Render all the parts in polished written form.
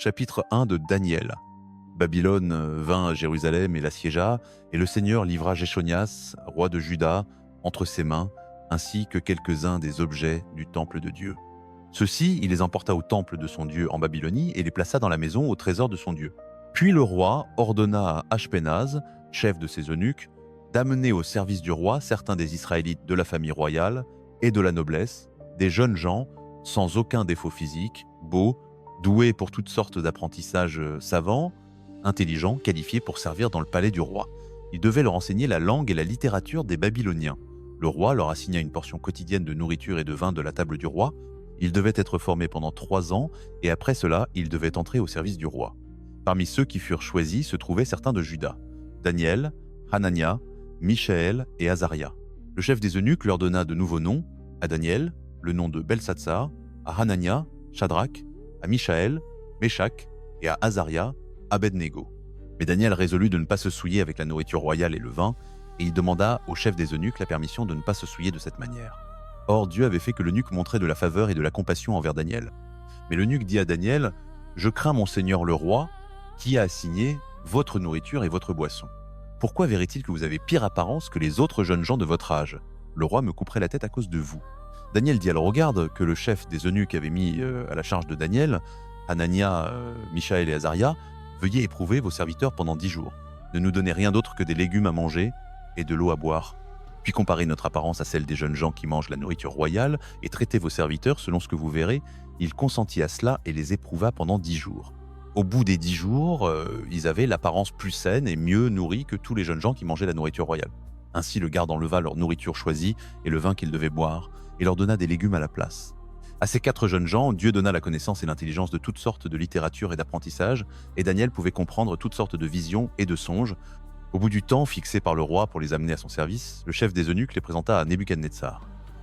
Chapitre 1 de Daniel. Babylone vint à Jérusalem et l'assiégea, et le Seigneur livra Jéchonias, roi de Juda, entre ses mains, ainsi que quelques-uns des objets du temple de Dieu. Ceux-ci, il les emporta au temple de son Dieu en Babylonie et les plaça dans la maison au trésor de son Dieu. Puis le roi ordonna à Ashpenaz, chef de ses eunuques, d'amener au service du roi certains des Israélites de la famille royale et de la noblesse, des jeunes gens, sans aucun défaut physique, beaux, doués pour toutes sortes d'apprentissages savants, intelligents, qualifiés pour servir dans le palais du roi. Ils devaient leur enseigner la langue et la littérature des Babyloniens. Le roi leur assigna une portion quotidienne de nourriture et de vin de la table du roi. Ils devaient être formés pendant 3 ans, et après cela, ils devaient entrer au service du roi. Parmi ceux qui furent choisis se trouvaient certains de Juda: Daniel, Hanania, Michaël et Azaria. Le chef des eunuques leur donna de nouveaux noms: à Daniel, le nom de Belsatsar; à Hanania, Shadrach; à Michaël, Meshach; et à Azaria, Abednego. Mais Daniel résolut de ne pas se souiller avec la nourriture royale et le vin, et il demanda au chef des eunuques la permission de ne pas se souiller de cette manière. Or, Dieu avait fait que l'eunuque montrait de la faveur et de la compassion envers Daniel. Mais l'eunuque dit à Daniel: « Je crains mon seigneur le roi, qui a assigné votre nourriture et votre boisson. Pourquoi verrait-il que vous avez pire apparence que les autres jeunes gens de votre âge? Le roi me couperait la tête à cause de vous. » Daniel dit alors aux gardes que le chef des eunuques avait mis à la charge de Daniel: « Hanania, Michaël et Azaria, veuillez éprouver vos serviteurs pendant 10 jours. Ne nous donnez rien d'autre que des légumes à manger et de l'eau à boire. Puis comparez notre apparence à celle des jeunes gens qui mangent la nourriture royale et traitez vos serviteurs selon ce que vous verrez. » Il consentit à cela et les éprouva pendant 10 jours. Au bout des 10 jours, ils avaient l'apparence plus saine et mieux nourrie que tous les jeunes gens qui mangeaient la nourriture royale. Ainsi le garde enleva leur nourriture choisie et le vin qu'ils devaient boire, et leur donna des légumes à la place. À ces 4 jeunes gens, Dieu donna la connaissance et l'intelligence de toutes sortes de littérature et d'apprentissage, et Daniel pouvait comprendre toutes sortes de visions et de songes. Au bout du temps fixé par le roi pour les amener à son service, le chef des eunuques les présenta à Nebuchadnezzar.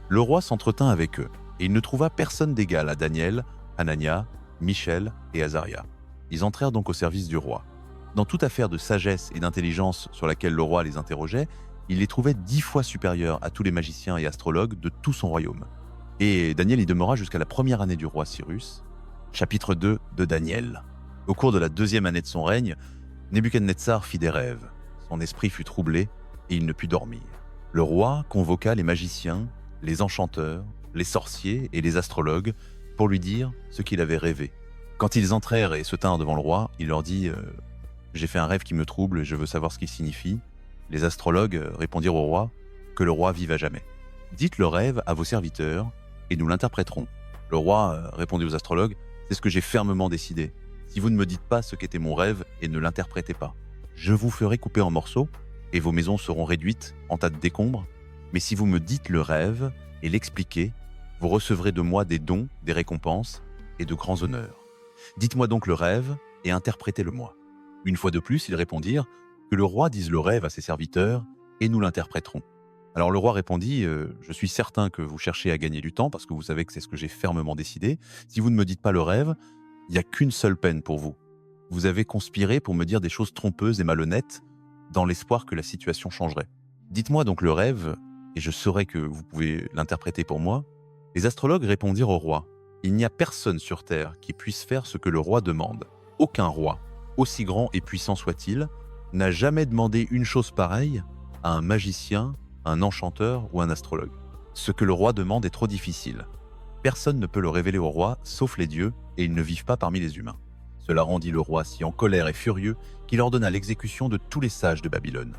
Le roi s'entretint avec eux, et il ne trouva personne d'égal à Daniel, Hanania, Michel et Azaria. Ils entrèrent donc au service du roi. Dans toute affaire de sagesse et d'intelligence sur laquelle le roi les interrogeait, il les trouvait 10 fois supérieurs à tous les magiciens et astrologues de tout son royaume. Et Daniel y demeura jusqu'à la première année du roi Cyrus. Chapitre 2 de Daniel. Au cours de la 2e année de son règne, Nebuchadnezzar fit des rêves. Son esprit fut troublé et il ne put dormir. Le roi convoqua les magiciens, les enchanteurs, les sorciers et les astrologues pour lui dire ce qu'il avait rêvé. Quand ils entrèrent et se tinrent devant le roi, il leur dit « J'ai fait un rêve qui me trouble et je veux savoir ce qu'il signifie. » Les astrologues répondirent au roi « Que le roi vive à jamais. Dites le rêve à vos serviteurs et nous l'interpréterons. » Le roi répondit aux astrologues « C'est ce que j'ai fermement décidé. Si vous ne me dites pas ce qu'était mon rêve et ne l'interprétez pas, je vous ferai couper en morceaux et vos maisons seront réduites en tas de décombres. Mais si vous me dites le rêve et l'expliquez, vous recevrez de moi des dons, des récompenses et de grands honneurs. Dites-moi donc le rêve et interprétez-le-moi. » Une fois de plus, ils répondirent que le roi dise le rêve à ses serviteurs et nous l'interpréterons. Alors le roi répondit « Je suis certain que vous cherchez à gagner du temps parce que vous savez que c'est ce que j'ai fermement décidé. Si vous ne me dites pas le rêve, il n'y a qu'une seule peine pour vous. Vous avez conspiré pour me dire des choses trompeuses et malhonnêtes dans l'espoir que la situation changerait. Dites-moi donc le rêve et je saurai que vous pouvez l'interpréter pour moi. » Les astrologues répondirent au roi « Il n'y a personne sur terre qui puisse faire ce que le roi demande. Aucun roi, aussi grand et puissant soit-il, n'a jamais demandé une chose pareille à un magicien, un enchanteur ou un astrologue. Ce que le roi demande est trop difficile. Personne ne peut le révéler au roi, sauf les dieux, et ils ne vivent pas parmi les humains. » Cela rendit le roi si en colère et furieux qu'il ordonna l'exécution de tous les sages de Babylone.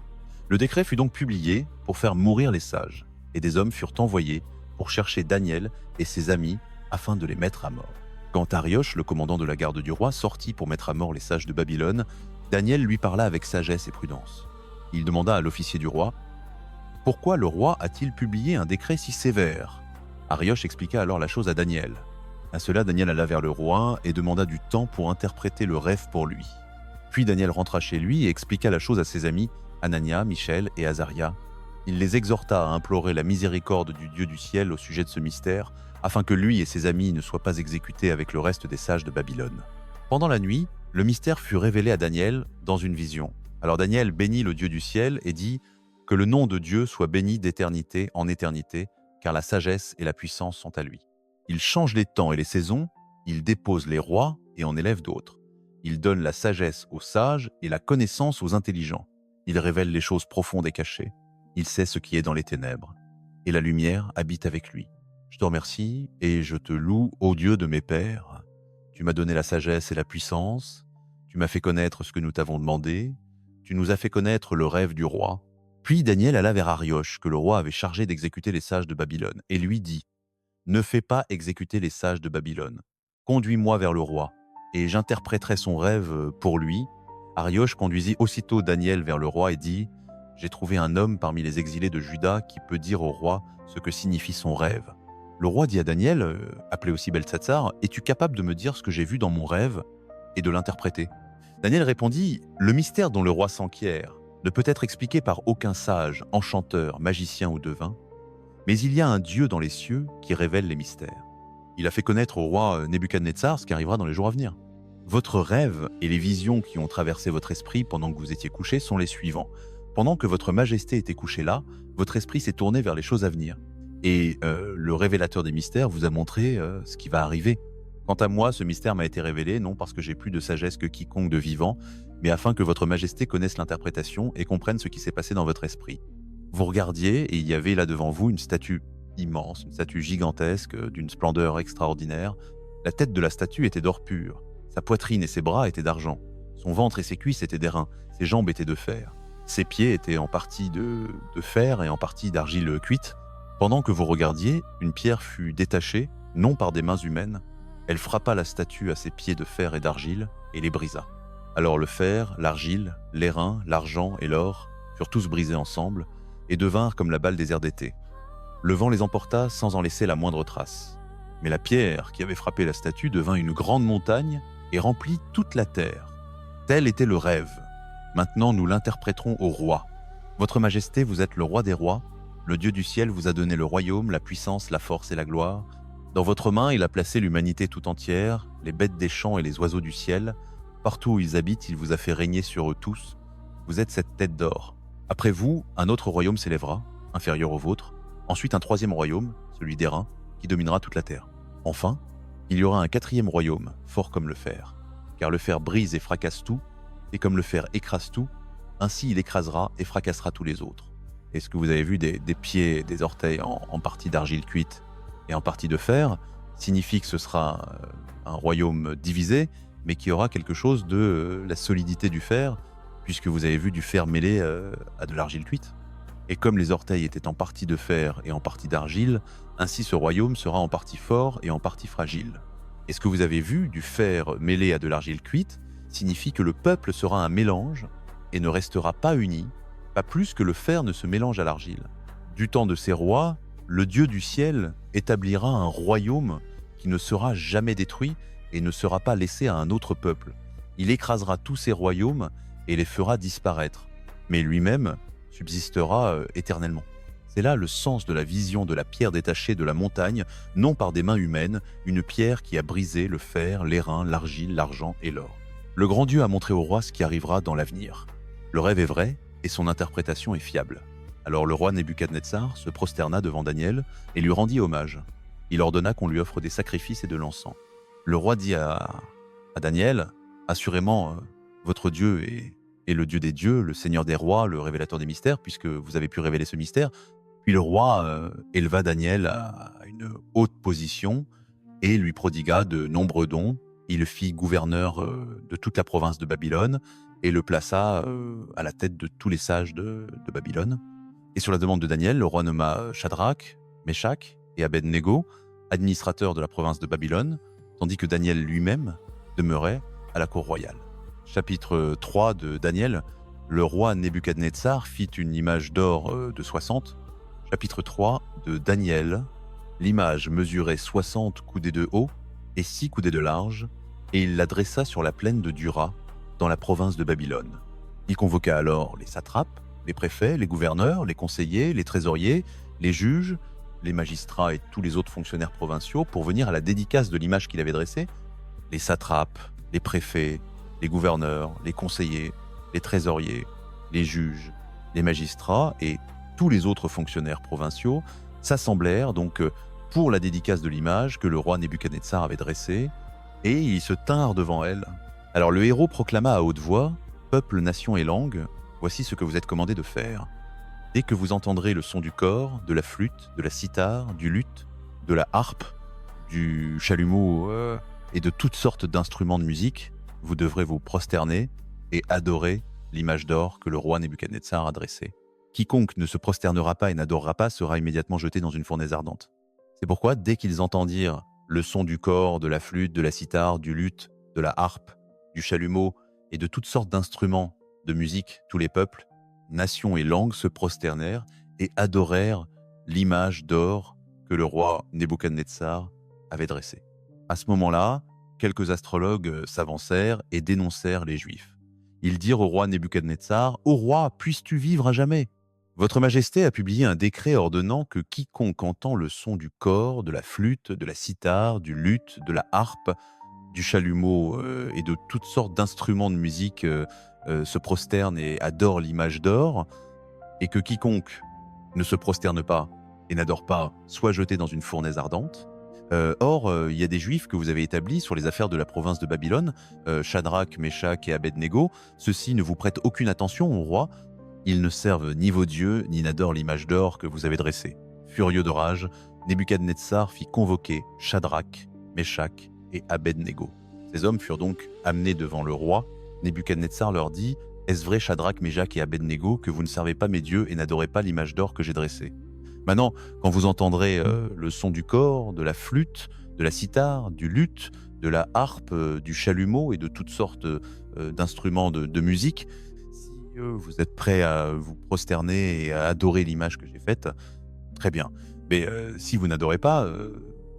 Le décret fut donc publié pour faire mourir les sages, et des hommes furent envoyés pour chercher Daniel et ses amis afin de les mettre à mort. Quand Arioche, le commandant de la garde du roi, sortit pour mettre à mort les sages de Babylone, Daniel lui parla avec sagesse et prudence. Il demanda à l'officier du roi « Pourquoi le roi a-t-il publié un décret si sévère ?» Arioche expliqua alors la chose à Daniel. À cela, Daniel alla vers le roi et demanda du temps pour interpréter le rêve pour lui. Puis Daniel rentra chez lui et expliqua la chose à ses amis Hanania, Michel et Azaria. Il les exhorta à implorer la miséricorde du Dieu du ciel au sujet de ce mystère, afin que lui et ses amis ne soient pas exécutés avec le reste des sages de Babylone. Pendant la nuit, le mystère fut révélé à Daniel dans une vision. Alors Daniel bénit le Dieu du ciel et dit « Que le nom de Dieu soit béni d'éternité en éternité, car la sagesse et la puissance sont à lui. Il change les temps et les saisons, il dépose les rois et en élève d'autres. Il donne la sagesse aux sages et la connaissance aux intelligents. Il révèle les choses profondes et cachées. Il sait ce qui est dans les ténèbres. Et la lumière habite avec lui. Je te remercie et je te loue, ô Dieu de mes pères. Tu m'as donné la sagesse et la puissance. Tu m'as fait connaître ce que nous t'avons demandé. Tu nous as fait connaître le rêve du roi. Puis Daniel alla vers Arioche, que le roi avait chargé d'exécuter les sages de Babylone, et lui dit : « Ne fais pas exécuter les sages de Babylone. Conduis-moi vers le roi, et j'interpréterai son rêve pour lui. » Arioche conduisit aussitôt Daniel vers le roi et dit : « J'ai trouvé un homme parmi les exilés de Juda qui peut dire au roi ce que signifie son rêve. » Le roi dit à Daniel, appelé aussi Beltsatsar : « Es-tu capable de me dire ce que j'ai vu dans mon rêve et de l'interpréter ?» Daniel répondit : « Le mystère dont le roi s'enquiert ne peut être expliqué par aucun sage, enchanteur, magicien ou devin, mais il y a un Dieu dans les cieux qui révèle les mystères. Il a fait connaître au roi Nebuchadnezzar ce qui arrivera dans les jours à venir. Votre rêve et les visions qui ont traversé votre esprit pendant que vous étiez couché sont les suivants. Pendant que votre majesté était couché là, votre esprit s'est tourné vers les choses à venir. Et le révélateur des mystères vous a montré ce qui va arriver. Quant à moi, ce mystère m'a été révélé, non parce que j'ai plus de sagesse que quiconque de vivant, mais afin que votre majesté connaisse l'interprétation et comprenne ce qui s'est passé dans votre esprit. Vous regardiez et il y avait là devant vous une statue immense, une statue gigantesque, d'une splendeur extraordinaire. La tête de la statue était d'or pur. Sa poitrine et ses bras étaient d'argent. Son ventre et ses cuisses étaient d'airain. Ses jambes étaient de fer. Ses pieds étaient en partie de fer et en partie d'argile cuite. Pendant que vous regardiez, une pierre fut détachée, non par des mains humaines. Elle frappa la statue à ses pieds de fer et d'argile et les brisa. Alors le fer, l'argile, l'airain, l'argent et l'or furent tous brisés ensemble et devinrent comme la balle des airs d'été. Le vent les emporta sans en laisser la moindre trace. Mais la pierre qui avait frappé la statue devint une grande montagne et remplit toute la terre. Tel était le rêve. Maintenant nous l'interpréterons au roi. Votre majesté, vous êtes le roi des rois. Le Dieu du ciel vous a donné le royaume, la puissance, la force et la gloire. Dans votre main, il a placé l'humanité tout entière, les bêtes des champs et les oiseaux du ciel. Partout où ils habitent, il vous a fait régner sur eux tous. Vous êtes cette tête d'or. Après vous, un autre royaume s'élèvera, inférieur au vôtre. Ensuite, un troisième royaume, celui d'Airain, qui dominera toute la terre. Enfin, il y aura un quatrième royaume, fort comme le fer. Car le fer brise et fracasse tout, et comme le fer écrase tout, ainsi il écrasera et fracassera tous les autres. Est-ce que vous avez vu des pieds et des orteils en partie d'argile cuite et en partie de fer, signifie que ce sera un royaume divisé, mais qui aura quelque chose de la solidité du fer, puisque vous avez vu du fer mêlé à de l'argile cuite. Et comme les orteils étaient en partie de fer et en partie d'argile, ainsi ce royaume sera en partie fort et en partie fragile. Et ce que vous avez vu du fer mêlé à de l'argile cuite signifie que le peuple sera un mélange et ne restera pas uni, pas plus que le fer ne se mélange à l'argile. Du temps de ces rois, le Dieu du ciel établira un royaume qui ne sera jamais détruit et ne sera pas laissé à un autre peuple. Il écrasera tous ces royaumes et les fera disparaître, mais lui-même subsistera éternellement. C'est là le sens de la vision de la pierre détachée de la montagne, non par des mains humaines, une pierre qui a brisé le fer, l'airain, l'argile, l'argent et l'or. Le grand Dieu a montré au roi ce qui arrivera dans l'avenir. Le rêve est vrai et son interprétation est fiable. Alors le roi Nebuchadnezzar se prosterna devant Daniel et lui rendit hommage. Il ordonna qu'on lui offre des sacrifices et de l'encens. Le roi dit à Daniel : « Assurément, votre Dieu est le Dieu des dieux, le Seigneur des rois, le révélateur des mystères, puisque vous avez pu révéler ce mystère. » Puis le roi éleva Daniel à une haute position et lui prodigua de nombreux dons. Il le fit gouverneur de toute la province de Babylone et le plaça à la tête de tous les sages de Babylone. Et sur la demande de Daniel, le roi nomma Shadrach, Meshach et Abed-Nego, administrateurs de la province de Babylone, tandis que Daniel lui-même demeurait à la cour royale. Chapitre 3 de Daniel, le roi Nebuchadnezzar fit une image d'or de 60. Chapitre 3 de Daniel, l'image mesurait 60 coudées de haut et 6 coudées de large, et il la dressa sur la plaine de Dura, dans la province de Babylone. Il convoqua alors les satrapes, les préfets, les gouverneurs, les conseillers, les trésoriers, les juges, les magistrats et tous les autres fonctionnaires provinciaux pour venir à la dédicace de l'image qu'il avait dressée. Les satrapes, les préfets, les gouverneurs, les conseillers, les trésoriers, les juges, les magistrats et tous les autres fonctionnaires provinciaux s'assemblèrent donc pour la dédicace de l'image que le roi Nebuchadnezzar avait dressée, et ils se tinrent devant elle Alors le héros proclama à haute voix, « Peuple, nation et langue, voici ce que vous êtes commandés de faire. Dès que vous entendrez le son du cor, de la flûte, de la cithare, du luth, de la harpe, du chalumeau et de toutes sortes d'instruments de musique, vous devrez vous prosterner et adorer l'image d'or que le roi Nebuchadnezzar a dressée. Quiconque ne se prosternera pas et n'adorera pas sera immédiatement jeté dans une fournaise ardente. C'est pourquoi, dès qu'ils entendirent le son du cor, de la flûte, de la cithare, du luth, de la harpe, du chalumeau et de toutes sortes d'instruments de musique, tous les peuples, nations et langues se prosternèrent et adorèrent l'image d'or que le roi Nebuchadnezzar avait dressée. À ce moment-là, quelques astrologues s'avancèrent et dénoncèrent les Juifs. Ils dirent au roi Nebuchadnezzar, « Ô roi, puisses-tu vivre à jamais ? Votre Majesté a publié un décret ordonnant que quiconque entend le son du cor, de la flûte, de la cithare, du luth, de la harpe, du chalumeau et de toutes sortes d'instruments de musique se prosterne et adore l'image d'or, et que quiconque ne se prosterne pas et n'adore pas soit jeté dans une fournaise ardente. Or, il y a des Juifs que vous avez établis sur les affaires de la province de Babylone, Shadrach, Meshach et Abednego. Ceux-ci ne vous prêtent aucune attention au roi. Ils ne servent ni vos dieux, ni n'adorent l'image d'or que vous avez dressée. Furieux de rage, Nebuchadnezzar fit convoquer Shadrach, Meshach et Abednego. Ces hommes furent donc amenés devant le roi. Nebuchadnezzar leur dit, « Est-ce vrai, Shadrach, Meshach et Abednego, que vous ne servez pas mes dieux et n'adorez pas l'image d'or que j'ai dressée ? Maintenant, quand vous entendrez le son du cor, de la flûte, de la cithare, du luth, de la harpe, du chalumeau et de toutes sortes d'instruments de musique, si vous êtes prêts à vous prosterner et à adorer l'image que j'ai faite, très bien. Mais si vous n'adorez pas,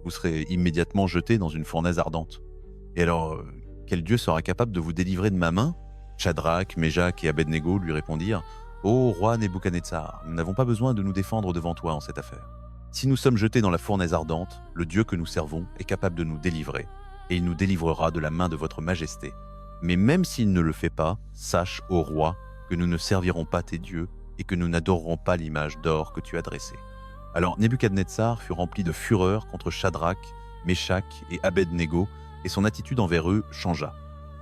vous serez immédiatement jeté dans une fournaise ardente. Et alors, quel Dieu sera capable de vous délivrer de ma main ?» Shadrach, Meshach et Abednego lui répondirent, « Ô roi Nebuchadnezzar, nous n'avons pas besoin de nous défendre devant toi en cette affaire. Si nous sommes jetés dans la fournaise ardente, le Dieu que nous servons est capable de nous délivrer, et il nous délivrera de la main de votre majesté. Mais même s'il ne le fait pas, sache, ô roi, que nous ne servirons pas tes dieux et que nous n'adorerons pas l'image d'or que tu as dressée. » Alors Nebuchadnezzar fut rempli de fureur contre Shadrach, Meshach et Abednego, et son attitude envers eux changea.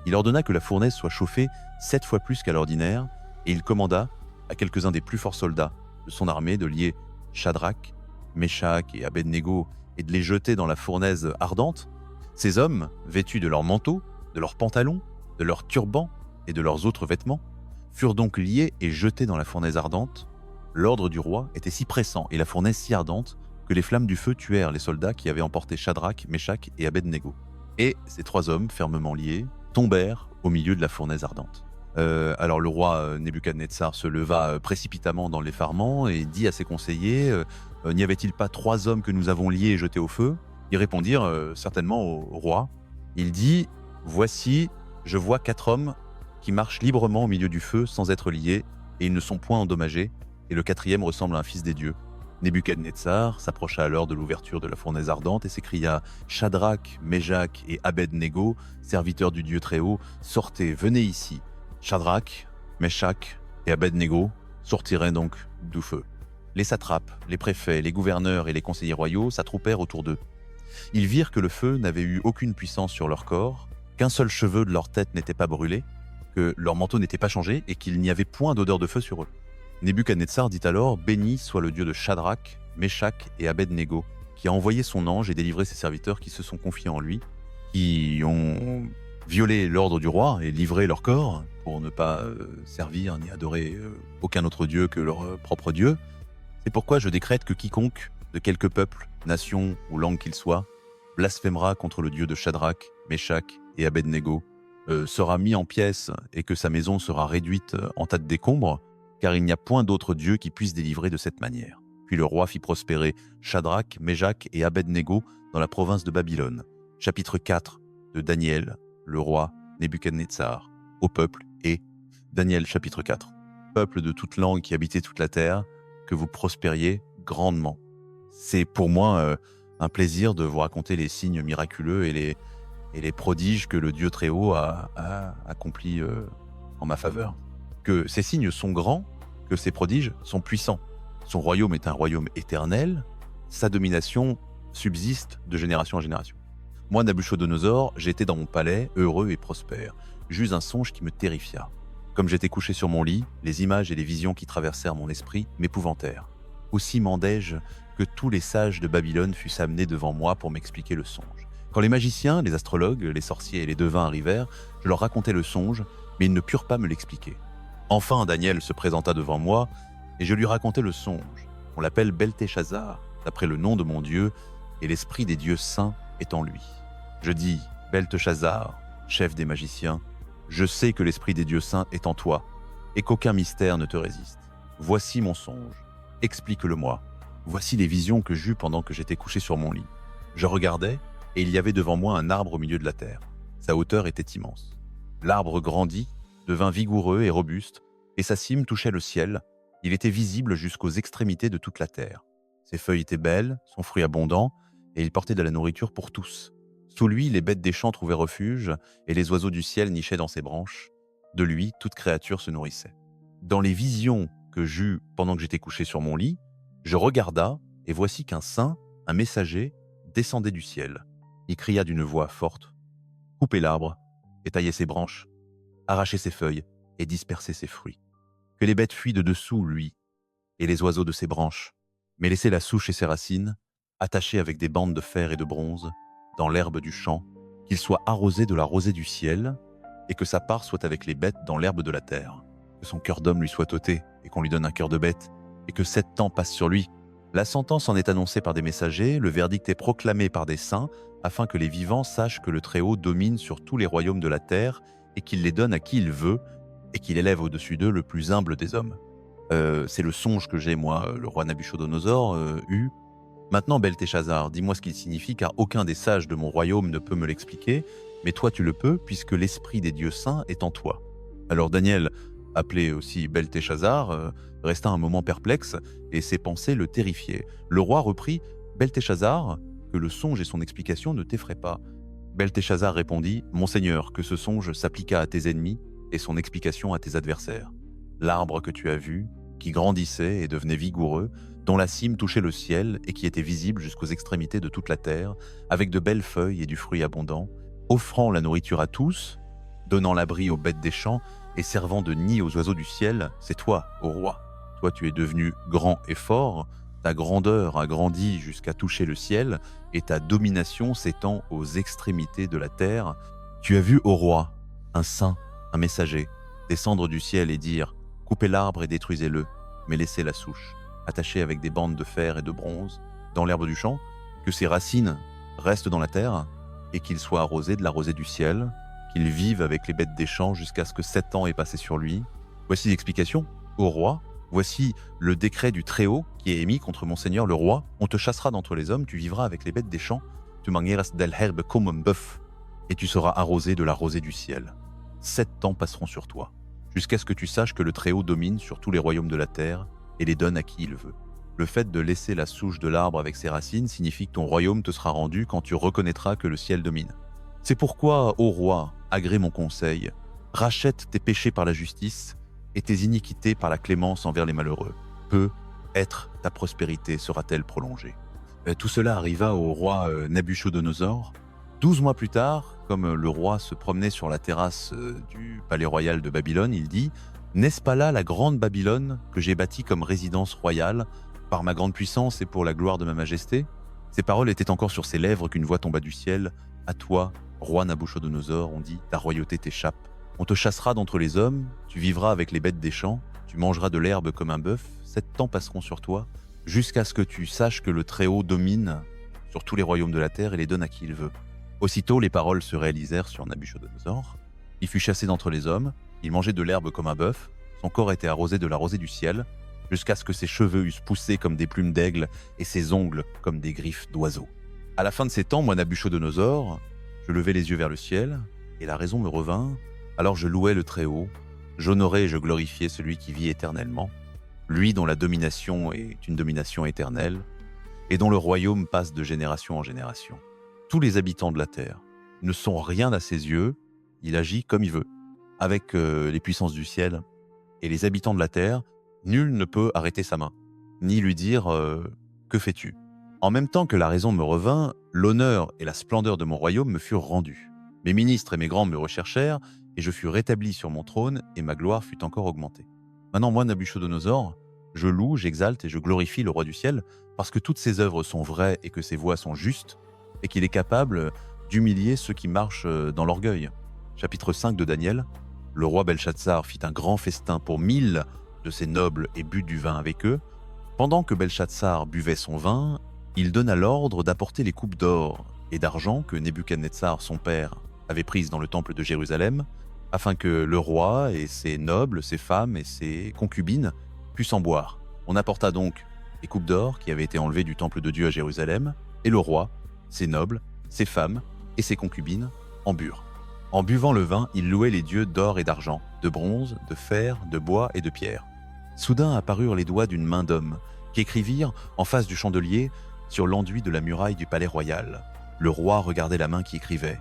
Il ordonna que la fournaise soit chauffée 7 fois plus qu'à l'ordinaire, et il commanda à quelques-uns des plus forts soldats de son armée de lier Shadrach, Meshach et Abednego et de les jeter dans la fournaise ardente. Ces hommes, vêtus de leurs manteaux, de leurs pantalons, de leurs turbans et de leurs autres vêtements, furent donc liés et jetés dans la fournaise ardente. L'ordre du roi était si pressant et la fournaise si ardente que les flammes du feu tuèrent les soldats qui avaient emporté Shadrach, Meshach et Abednego. Et ces 3 hommes, fermement liés, tombèrent au milieu de la fournaise ardente. Alors le roi Nebuchadnezzar se leva précipitamment dans l'effarement et dit à ses conseillers, n'y avait-il pas 3 hommes que nous avons liés et jetés au feu ? Ils répondirent certainement au roi. Il dit, voici, je vois 4 hommes qui marchent librement au milieu du feu sans être liés et ils ne sont point endommagés, et le 4e ressemble à un fils des dieux. Nebuchadnezzar s'approcha alors de l'ouverture de la fournaise ardente et s'écria, Shadrach, Meshach et Abednego, serviteurs du Dieu Très-Haut, sortez, venez ici. Shadrach, Meshach et Abednego sortiraient donc du feu. Les satrapes, les préfets, les gouverneurs et les conseillers royaux s'attroupèrent autour d'eux. Ils virent que le feu n'avait eu aucune puissance sur leur corps, qu'un seul cheveu de leur tête n'était pas brûlé, que leur manteau n'était pas changé et qu'il n'y avait point d'odeur de feu sur eux. Nebuchadnezzar dit alors, béni soit le Dieu de Shadrach, Meshach et Abednego, qui a envoyé son ange et délivré ses serviteurs qui se sont confiés en lui, qui ont violé l'ordre du roi et livré leur corps pour ne pas servir ni adorer aucun autre Dieu que leur propre Dieu. C'est pourquoi je décrète que quiconque, de quelque peuple, nation ou langue qu'il soit, blasphémera contre le Dieu de Shadrach, Meshach et Abednego, sera mis en pièces et que sa maison sera réduite en tas de décombres, car il n'y a point d'autre Dieu qui puisse délivrer de cette manière. Puis le roi fit prospérer Shadrach, Meshach et Abednego dans la province de Babylone. Chapitre 4 de Daniel, le roi Nebuchadnezzar, au peuple et Daniel chapitre 4. Peuple de toute langue qui habitez toute la terre, que vous prospériez grandement. C'est pour moi un plaisir de vous raconter les signes miraculeux et les prodiges que le Dieu Très-Haut a accomplis en ma faveur. Que ces signes sont grands, que ces prodiges sont puissants. Son royaume est un royaume éternel, sa domination subsiste de génération en génération. Moi, Nabuchodonosor, j'étais dans mon palais, heureux et prospère. j'eus un songe qui me terrifia. Comme j'étais couché sur mon lit, les images et les visions qui traversèrent mon esprit m'épouvantèrent. Aussi mandai-je que tous les sages de Babylone fussent amenés devant moi pour m'expliquer le songe. Quand les magiciens, les astrologues, les sorciers et les devins arrivèrent, je leur racontai le songe, mais ils ne purent pas me l'expliquer. Enfin, Daniel se présenta devant moi, et je lui racontai le songe. On l'appelle Beltéchazar, d'après le nom de mon Dieu, et l'esprit des dieux saints est en lui. Je dis, Beltéchazar, chef des magiciens, je sais que l'esprit des dieux saints est en toi, et qu'aucun mystère ne te résiste. Voici mon songe, explique-le-moi. Voici les visions que j'eus pendant que j'étais couché sur mon lit. Je regardais, et il y avait devant moi un arbre au milieu de la terre. Sa hauteur était immense. L'arbre grandit, devint vigoureux et robuste, et sa cime touchait le ciel. Il était visible jusqu'aux extrémités de toute la terre. Ses feuilles étaient belles, son fruit abondant, et il portait de la nourriture pour tous. Sous lui, les bêtes des champs trouvaient refuge, et les oiseaux du ciel nichaient dans ses branches. De lui, toute créature se nourrissait. Dans les visions que j'eus pendant que j'étais couché sur mon lit, je regarda, et voici qu'un saint, un messager, descendait du ciel. Il cria d'une voix forte, « Coupez l'arbre, et taillez ses branches, arrachez ses feuilles, et dispersez ses fruits. Que les bêtes fuient de dessous, lui, et les oiseaux de ses branches, mais laissez la souche et ses racines, attachées avec des bandes de fer et de bronze, dans l'herbe du champ, qu'il soit arrosé de la rosée du ciel, et que sa part soit avec les bêtes dans l'herbe de la terre. Que son cœur d'homme lui soit ôté, et qu'on lui donne un cœur de bête, et que 7 ans passent sur lui. La sentence en est annoncée par des messagers, le verdict est proclamé par des saints, afin que les vivants sachent que le Très-Haut domine sur tous les royaumes de la terre, et qu'il les donne à qui il veut, et qu'il élève au-dessus d'eux le plus humble des hommes. C'est le songe que j'ai, moi, le roi Nabuchodonosor, eu. Maintenant, Beltéchazar, dis-moi ce qu'il signifie, car aucun des sages de mon royaume ne peut me l'expliquer, mais toi tu le peux, puisque l'esprit des dieux saints est en toi. Alors Daniel, appelé aussi Beltéchazar, resta un moment perplexe, et ses pensées le terrifiaient. Le roi reprit, « Beltéchazar, que le songe et son explication ne t'effraient pas. » Beltéchazar répondit, « Monseigneur, que ce songe s'appliqua à tes ennemis, et son explication à tes adversaires. L'arbre que tu as vu, qui grandissait et devenait vigoureux, dont la cime touchait le ciel et qui était visible jusqu'aux extrémités de toute la terre, avec de belles feuilles et du fruit abondant, offrant la nourriture à tous, donnant l'abri aux bêtes des champs et servant de nid aux oiseaux du ciel, c'est toi, ô roi. Toi, tu es devenu grand et fort, ta grandeur a grandi jusqu'à toucher le ciel, et ta domination s'étend aux extrémités de la terre. Tu as vu, ô roi, un saint, un messager, descendre du ciel et dire « Coupez l'arbre et détruisez-le, mais laissez la souche, attachée avec des bandes de fer et de bronze, dans l'herbe du champ, que ses racines restent dans la terre, et qu'il soit arrosé de la rosée du ciel, qu'il vive avec les bêtes des champs jusqu'à ce que 7 ans aient passé sur lui. Voici l'explication, ô roi, voici le décret du Très-Haut qui est émis contre Monseigneur le roi. On te chassera d'entre les hommes, tu vivras avec les bêtes des champs, tu mangeras del herbe comme un bœuf, et tu seras arrosé de la rosée du ciel. 7 ans passeront sur toi, jusqu'à ce que tu saches que le Très-Haut domine sur tous les royaumes de la terre et les donne à qui il veut. Le fait de laisser la souche de l'arbre avec ses racines signifie que ton royaume te sera rendu quand tu reconnaîtras que le ciel domine. C'est pourquoi, ô roi, agrée mon conseil, rachète tes péchés par la justice et tes iniquités par la clémence envers les malheureux. Peut-être ta prospérité sera-t-elle prolongée. » Tout cela arriva au roi Nabuchodonosor. 12 mois plus tard, comme le roi se promenait sur la terrasse du palais royal de Babylone, il dit « N'est-ce pas là la grande Babylone que j'ai bâtie comme résidence royale par ma grande puissance et pour la gloire de ma majesté ?» Ces paroles étaient encore sur ses lèvres qu'une voix tomba du ciel. « À toi, roi Nabuchodonosor, on dit, ta royauté t'échappe. On te chassera d'entre les hommes, tu vivras avec les bêtes des champs, tu mangeras de l'herbe comme un bœuf, 7 ans passeront sur toi, jusqu'à ce que tu saches que le Très-Haut domine sur tous les royaumes de la terre et les donne à qui il veut. » Aussitôt, les paroles se réalisèrent sur Nabuchodonosor. Il fut chassé d'entre les hommes, il mangeait de l'herbe comme un bœuf, son corps était arrosé de la rosée du ciel, jusqu'à ce que ses cheveux eussent poussé comme des plumes d'aigle et ses ongles comme des griffes d'oiseau. À la fin de ces temps, moi Nabuchodonosor, je levai les yeux vers le ciel, et la raison me revint. Alors je louai le Très-Haut, j'honorais et je glorifiais celui qui vit éternellement, lui dont la domination est une domination éternelle, et dont le royaume passe de génération en génération. Tous les habitants de la terre ne sont rien à ses yeux, il agit comme il veut, avec les puissances du ciel, et les habitants de la terre, nul ne peut arrêter sa main, ni lui dire « Que fais-tu » En même temps que la raison me revint, l'honneur et la splendeur de mon royaume me furent rendus. Mes ministres et mes grands me recherchèrent, et je fus rétabli sur mon trône, et ma gloire fut encore augmentée. Maintenant, moi, Nabuchodonosor, je loue, j'exalte et je glorifie le roi du ciel, parce que toutes ses œuvres sont vraies et que ses voies sont justes, et qu'il est capable d'humilier ceux qui marchent dans l'orgueil. Chapitre 5 de Daniel. Le roi Belshazzar fit un grand festin pour 1000 de ses nobles et but du vin avec eux. Pendant que Belshazzar buvait son vin, il donna l'ordre d'apporter les coupes d'or et d'argent que Nebuchadnezzar, son père, avait prises dans le temple de Jérusalem, afin que le roi et ses nobles, ses femmes et ses concubines puissent en boire. On apporta donc les coupes d'or qui avaient été enlevées du temple de Dieu à Jérusalem, et le roi, ses nobles, ses femmes et ses concubines en burent. En buvant le vin, ils louaient les dieux d'or et d'argent, de bronze, de fer, de bois et de pierre. Soudain apparurent les doigts d'une main d'homme, qui écrivirent, en face du chandelier, sur l'enduit de la muraille du palais royal. Le roi regardait la main qui écrivait.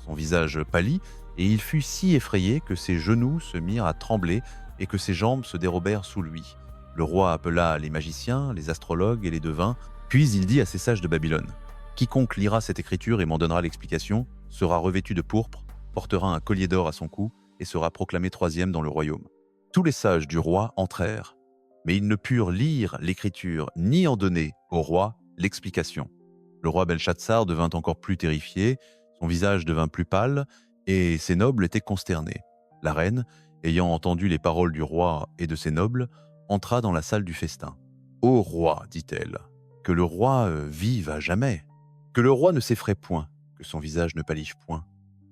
Son visage pâlit, et il fut si effrayé que ses genoux se mirent à trembler et que ses jambes se dérobèrent sous lui. Le roi appela les magiciens, les astrologues et les devins, puis il dit à ses sages de Babylone, « Quiconque lira cette écriture et m'en donnera l'explication sera revêtu de pourpre, portera un collier d'or à son cou et sera proclamé 3e dans le royaume. » Tous les sages du roi entrèrent, mais ils ne purent lire l'écriture ni en donner au roi l'explication. Le roi Belshazzar devint encore plus terrifié, son visage devint plus pâle, et ses nobles étaient consternés. La reine, ayant entendu les paroles du roi et de ses nobles, entra dans la salle du festin. « Ô roi, dit-elle, que le roi vive à jamais, que le roi ne s'effraie point, que son visage ne pâlisse point.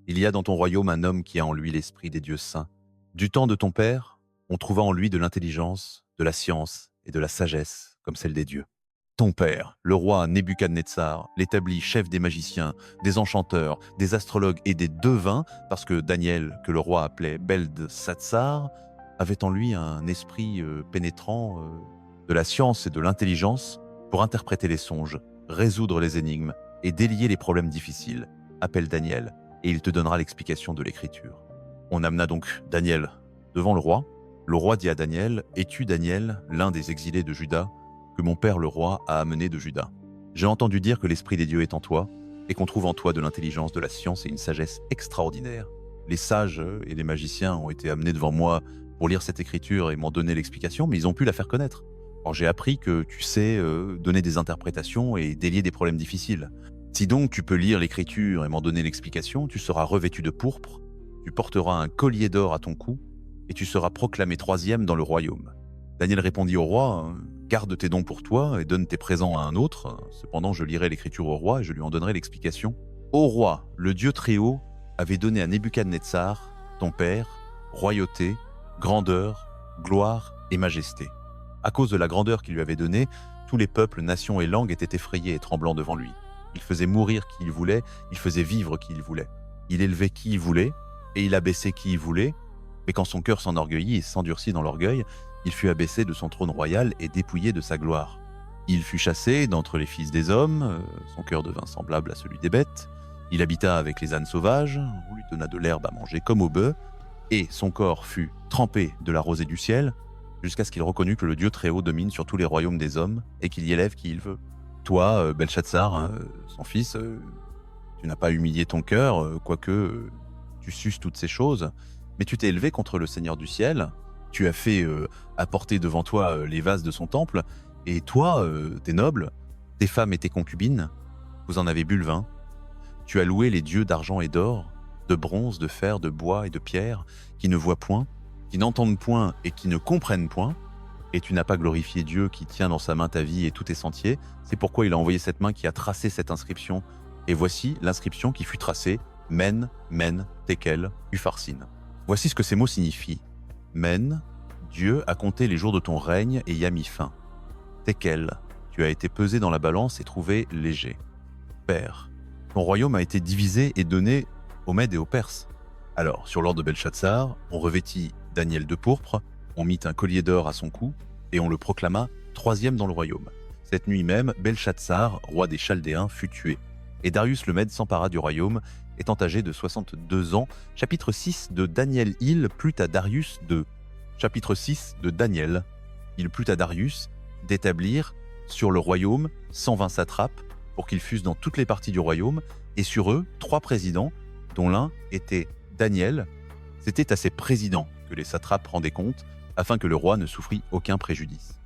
Il y a dans ton royaume un homme qui a en lui l'esprit des dieux saints. Du temps de ton père, on trouva en lui de l'intelligence, de la science et de la sagesse, comme celle des dieux. Ton père, le roi Nebuchadnezzar, l'établit chef des magiciens, des enchanteurs, des astrologues et des devins, parce que Daniel, que le roi appelait Beltsatsar, avait en lui un esprit pénétrant de la science et de l'intelligence pour interpréter les songes, résoudre les énigmes et délier les problèmes difficiles. Appelle Daniel, et il te donnera l'explication de l'écriture. On amena donc Daniel devant le roi. Le roi dit à Daniel, « Es-tu Daniel, l'un des exilés de Juda, que mon père le roi a amené de Juda? J'ai entendu dire que l'esprit des dieux est en toi, et qu'on trouve en toi de l'intelligence, de la science et une sagesse extraordinaire. Les sages et les magiciens ont été amenés devant moi pour lire cette écriture et m'en donner l'explication, mais ils ont pu la faire connaître. Alors j'ai appris que tu sais donner des interprétations et délier des problèmes difficiles. Si donc tu peux lire l'écriture et m'en donner l'explication, tu seras revêtu de pourpre, tu porteras un collier d'or à ton cou, et tu seras proclamé 3e dans le royaume. » Daniel répondit au roi, « Garde tes dons pour toi et donne tes présents à un autre. Cependant, je lirai l'écriture au roi et je lui en donnerai l'explication. Ô roi, le Dieu très haut avait donné à Nebuchadnezzar, ton père, royauté, grandeur, gloire et majesté. À cause de la grandeur qu'il lui avait donnée, tous les peuples, nations et langues étaient effrayés et tremblants devant lui. Il faisait mourir qui il voulait, il faisait vivre qui il voulait. Il élevait qui il voulait, et il abaissait qui il voulait. Mais quand son cœur s'enorgueillit et s'endurcit dans l'orgueil, il fut abaissé de son trône royal et dépouillé de sa gloire. Il fut chassé d'entre les fils des hommes, son cœur devint semblable à celui des bêtes. Il habita avec les ânes sauvages, on lui donna de l'herbe à manger comme aux bœufs, et son corps fut trempé de la rosée du ciel, jusqu'à ce qu'il reconnut que le Dieu très haut domine sur tous les royaumes des hommes et qu'il y élève qui il veut. Toi, Belshazzar, son fils, tu n'as pas humilié ton cœur, quoique tu suces toutes ces choses, mais tu t'es élevé contre le Seigneur du ciel, tu as fait apporter devant toi les vases de son temple, et toi, tes nobles, tes femmes et tes concubines, vous en avez bu le vin. Tu as loué les dieux d'argent et d'or, de bronze, de fer, de bois et de pierre, qui ne voient point, qui n'entendent point et qui ne comprennent point, et tu n'as pas glorifié Dieu qui tient dans sa main ta vie et tous tes sentiers. C'est pourquoi il a envoyé cette main qui a tracé cette inscription. Et voici l'inscription qui fut tracée, Men, Men, Tekel, Upharsin. Voici ce que ces mots signifient. Men, Dieu a compté les jours de ton règne et y a mis fin. Tekel, tu as été pesé dans la balance et trouvé léger. Père, ton royaume a été divisé et donné aux Mèdes et aux Perses. Alors, sur l'ordre de Belshazzar, on revêtit Daniel de pourpre, on mit un collier d'or à son cou, et on le proclama 3e dans le royaume. Cette nuit même, Belshazzar, roi des Chaldéens, fut tué, et Darius le Mède s'empara du royaume, étant âgé de 62 ans. Chapitre 6 de Daniel. Il plut à Darius de... Chapitre 6 de Daniel. Il plut à Darius d'établir sur le royaume 120 satrapes, pour qu'ils fussent dans toutes les parties du royaume, et sur eux 3 présidents, dont l'un était Daniel, C'était à ces présidents que les satrapes rendaient compte afin que le roi ne souffrît aucun préjudice.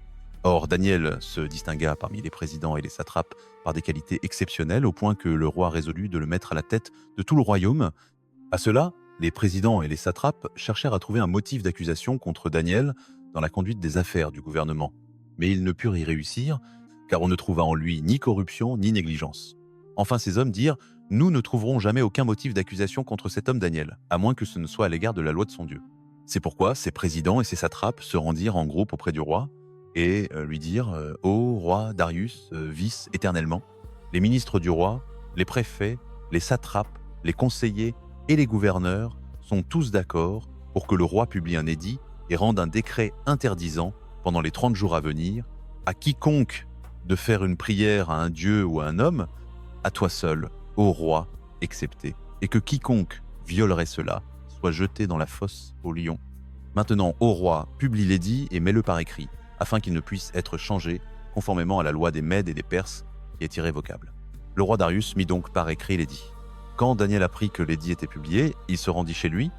Or, Daniel se distingua parmi les présidents et les satrapes par des qualités exceptionnelles au point que le roi résolut de le mettre à la tête de tout le royaume. À cela, les présidents et les satrapes cherchèrent à trouver un motif d'accusation contre Daniel dans la conduite des affaires du gouvernement. Mais ils ne purent y réussir, car on ne trouva en lui ni corruption ni négligence. Enfin, ces hommes dirent « Nous ne trouverons jamais aucun motif d'accusation contre cet homme Daniel, à moins que ce ne soit à l'égard de la loi de son Dieu. » C'est pourquoi ces présidents et ces satrapes se rendirent en groupe auprès du roi et lui dirent « Ô roi Darius, vis éternellement, les ministres du roi, les préfets, les satrapes, les conseillers et les gouverneurs sont tous d'accord pour que le roi publie un édit et rende un décret interdisant, pendant les 30 jours à venir, à quiconque de faire une prière à un dieu ou à un homme, à toi seul, ô roi, excepté, et que quiconque violerait cela soit jeté dans la fosse aux lions. Maintenant, ô roi, publie l'édit et mets-le par écrit, afin qu'il ne puisse être changé conformément à la loi des Mèdes et des Perses, qui est irrévocable. » Le roi Darius mit donc par écrit l'édit. Quand Daniel apprit que l'édit était publié, il se rendit chez lui.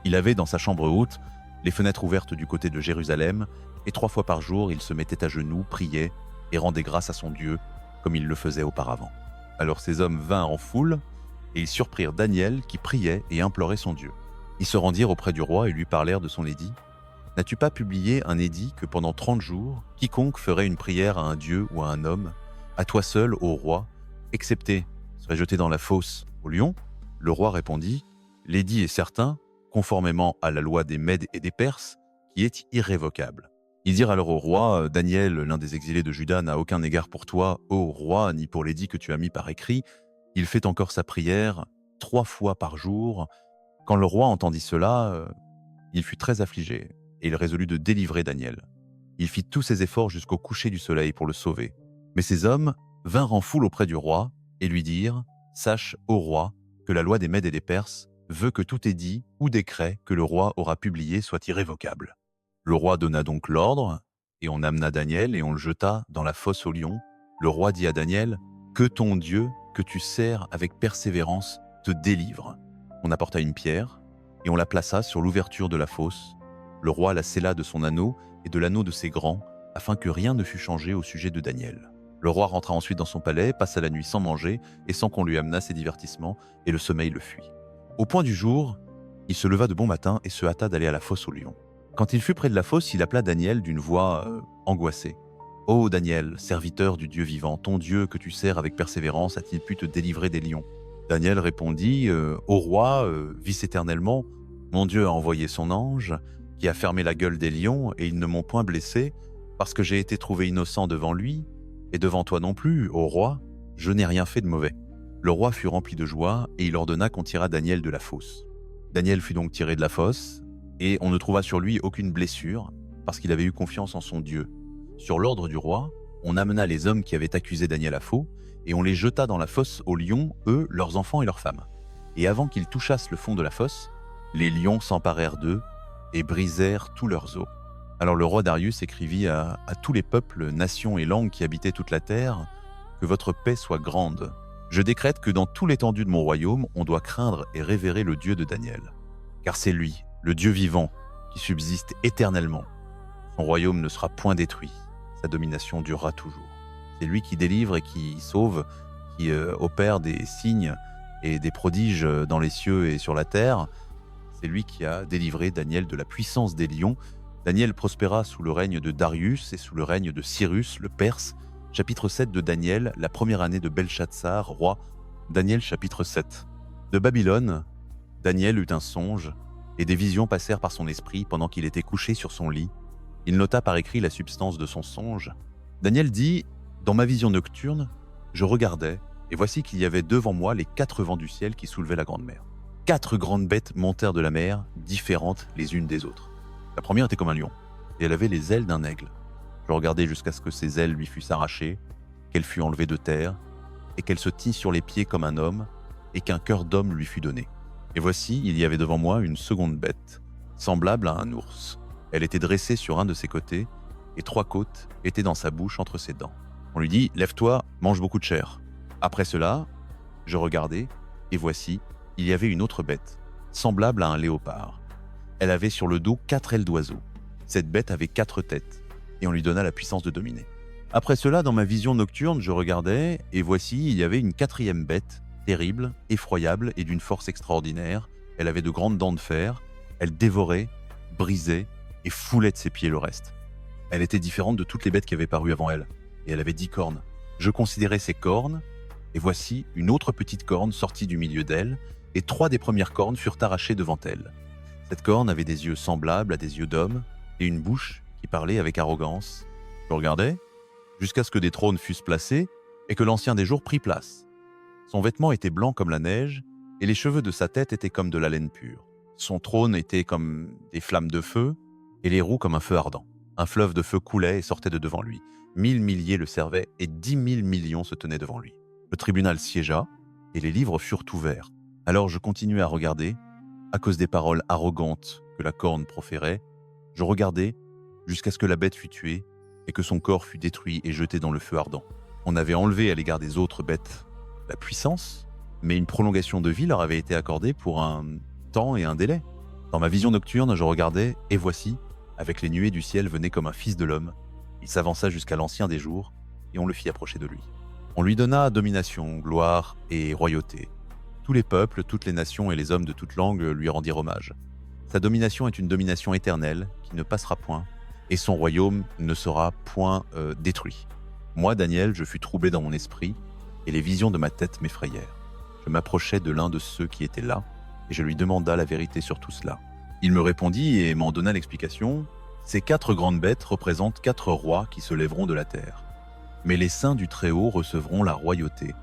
Il avait dans sa chambre haute les fenêtres ouvertes du côté de Jérusalem, et 3 fois par jour, il se mettait à genoux, priait et rendait grâce à son Dieu, comme il le faisait auparavant. Alors ces hommes vinrent en foule, et ils surprirent Daniel qui priait et implorait son Dieu. Ils se rendirent auprès du roi et lui parlèrent de son édit. « N'as-tu pas publié un édit que pendant 30 jours, quiconque ferait une prière à un dieu ou à un homme, à toi seul, ô roi, excepté, serait jeté dans la fosse au lion ?» Le roi répondit « L'édit est certain, conformément à la loi des Mèdes et des Perses, qui est irrévocable. » Ils dirent alors au roi « Daniel, l'un des exilés de Juda, n'a aucun égard pour toi, ô roi, ni pour l'édit que tu as mis par écrit. Il fait encore sa prière 3 fois par jour. » Quand le roi entendit cela, il fut très affligé, et il résolut de délivrer Daniel. Il fit tous ses efforts jusqu'au coucher du soleil pour le sauver. Mais ces hommes vinrent en foule auprès du roi et lui dirent « Sache, ô roi, que la loi des Mèdes et des Perses veut que tout édit ou décret que le roi aura publié soit irrévocable. » Le roi donna donc l'ordre, et on amena Daniel et on le jeta dans la fosse aux lions. Le roi dit à Daniel « Que ton Dieu, que tu sers avec persévérance, te délivre. » On apporta une pierre, et on la plaça sur l'ouverture de la fosse. Le roi la scella de son anneau et de l'anneau de ses grands, afin que rien ne fût changé au sujet de Daniel. Le roi rentra ensuite dans son palais, passa la nuit sans manger et sans qu'on lui amenât ses divertissements, et le sommeil le fuit. Au point du jour, il se leva de bon matin et se hâta d'aller à la fosse aux lions. Quand il fut près de la fosse, il appela Daniel d'une voix angoissée. « Ô Daniel, serviteur du Dieu vivant, ton Dieu que tu sers avec persévérance a-t-il pu te délivrer des lions ?» Daniel répondit « Ô roi, vis éternellement, mon Dieu a envoyé son ange, qui a fermé la gueule des lions, et ils ne m'ont point blessé, parce que j'ai été trouvé innocent devant lui, et devant toi non plus, ô roi, je n'ai rien fait de mauvais. » Le roi fut rempli de joie, et il ordonna qu'on tirât Daniel de la fosse. Daniel fut donc tiré de la fosse, et on ne trouva sur lui aucune blessure, parce qu'il avait eu confiance en son Dieu. Sur l'ordre du roi, on amena les hommes qui avaient accusé Daniel à faux, et on les jeta dans la fosse aux lions, eux, leurs enfants et leurs femmes. Et avant qu'ils touchassent le fond de la fosse, les lions s'emparèrent d'eux et brisèrent tous leurs os. Alors le roi Darius écrivit à tous les peuples, nations et langues qui habitaient toute la terre, « Que votre paix soit grande. Je décrète que dans tout l'étendue de mon royaume, on doit craindre et révérer le Dieu de Daniel. Car c'est lui, le Dieu vivant, qui subsiste éternellement. Son royaume ne sera point détruit, sa domination durera toujours. C'est lui qui délivre et qui sauve, qui opère des signes et des prodiges dans les cieux et sur la terre. C'est lui qui a délivré Daniel de la puissance des lions. Daniel prospéra sous le règne de Darius et sous le règne de Cyrus, le Perse. Chapitre 7 de Daniel, la première année de Belshazzar, roi. Daniel chapitre 7. De Babylone, Daniel eut un songe, et des visions passèrent par son esprit pendant qu'il était couché sur son lit. Il nota par écrit la substance de son songe. Daniel dit « Dans ma vision nocturne, je regardais, et voici qu'il y avait devant moi les 4 vents du ciel qui soulevaient la grande mer. 4 grandes bêtes montèrent de la mer, différentes les unes des autres. La première était comme un lion, et elle avait les ailes d'un aigle. Je regardais jusqu'à ce que ses ailes lui fussent arrachées, qu'elle fût enlevée de terre, et qu'elle se tît sur les pieds comme un homme, et qu'un cœur d'homme lui fût donné. Et voici, il y avait devant moi une seconde bête, semblable à un ours. Elle était dressée sur un de ses côtés, et 3 côtes étaient dans sa bouche entre ses dents. On lui dit « Lève-toi, mange beaucoup de chair. » Après cela, je regardai, et voici, il y avait une autre bête, semblable à un léopard. Elle avait sur le dos 4 ailes d'oiseau. Cette bête avait 4 têtes, et on lui donna la puissance de dominer. Après cela, dans ma vision nocturne, je regardais, et voici, il y avait une 4e bête, terrible, effroyable et d'une force extraordinaire. Elle avait de grandes dents de fer, elle dévorait, brisait et foulait de ses pieds le reste. Elle était différente de toutes les bêtes qui avaient paru avant elle, et elle avait 10 cornes. Je considérais ces cornes, et voici une autre petite corne sortie du milieu d'elle, et 3 des premières cornes furent arrachées devant elle. Cette corne avait des yeux semblables à des yeux d'homme, et une bouche qui parlait avec arrogance. Je regardais, jusqu'à ce que des trônes fussent placés, et que l'ancien des jours prit place. Son vêtement était blanc comme la neige, et les cheveux de sa tête étaient comme de la laine pure. Son trône était comme des flammes de feu, et les roues comme un feu ardent. Un fleuve de feu coulait et sortait de devant lui. 1000 milliers le servaient, et 10 000 millions se tenaient devant lui. Le tribunal siégea, et les livres furent ouverts. Alors je continuai à regarder, à cause des paroles arrogantes que la corne proférait. Je regardais jusqu'à ce que la bête fût tuée, et que son corps fût détruit et jeté dans le feu ardent. On avait enlevé à l'égard des autres bêtes la puissance, mais une prolongation de vie leur avait été accordée pour un temps et un délai. Dans ma vision nocturne, je regardais, et voici, avec les nuées du ciel, venait comme un fils de l'homme. Il s'avança jusqu'à l'ancien des jours, et on le fit approcher de lui. On lui donna domination, gloire et royauté. Tous les peuples, toutes les nations et les hommes de toutes langues lui rendirent hommage. Sa domination est une domination éternelle qui ne passera point, et son royaume ne sera point détruit. Moi, Daniel, je fus troublé dans mon esprit, et les visions de ma tête m'effrayèrent. Je m'approchai de l'un de ceux qui étaient là, et je lui demanda la vérité sur tout cela. Il me répondit et m'en donna l'explication. Ces 4 grandes bêtes représentent 4 rois qui se lèveront de la terre. Mais les saints du Très-Haut recevront la royauté,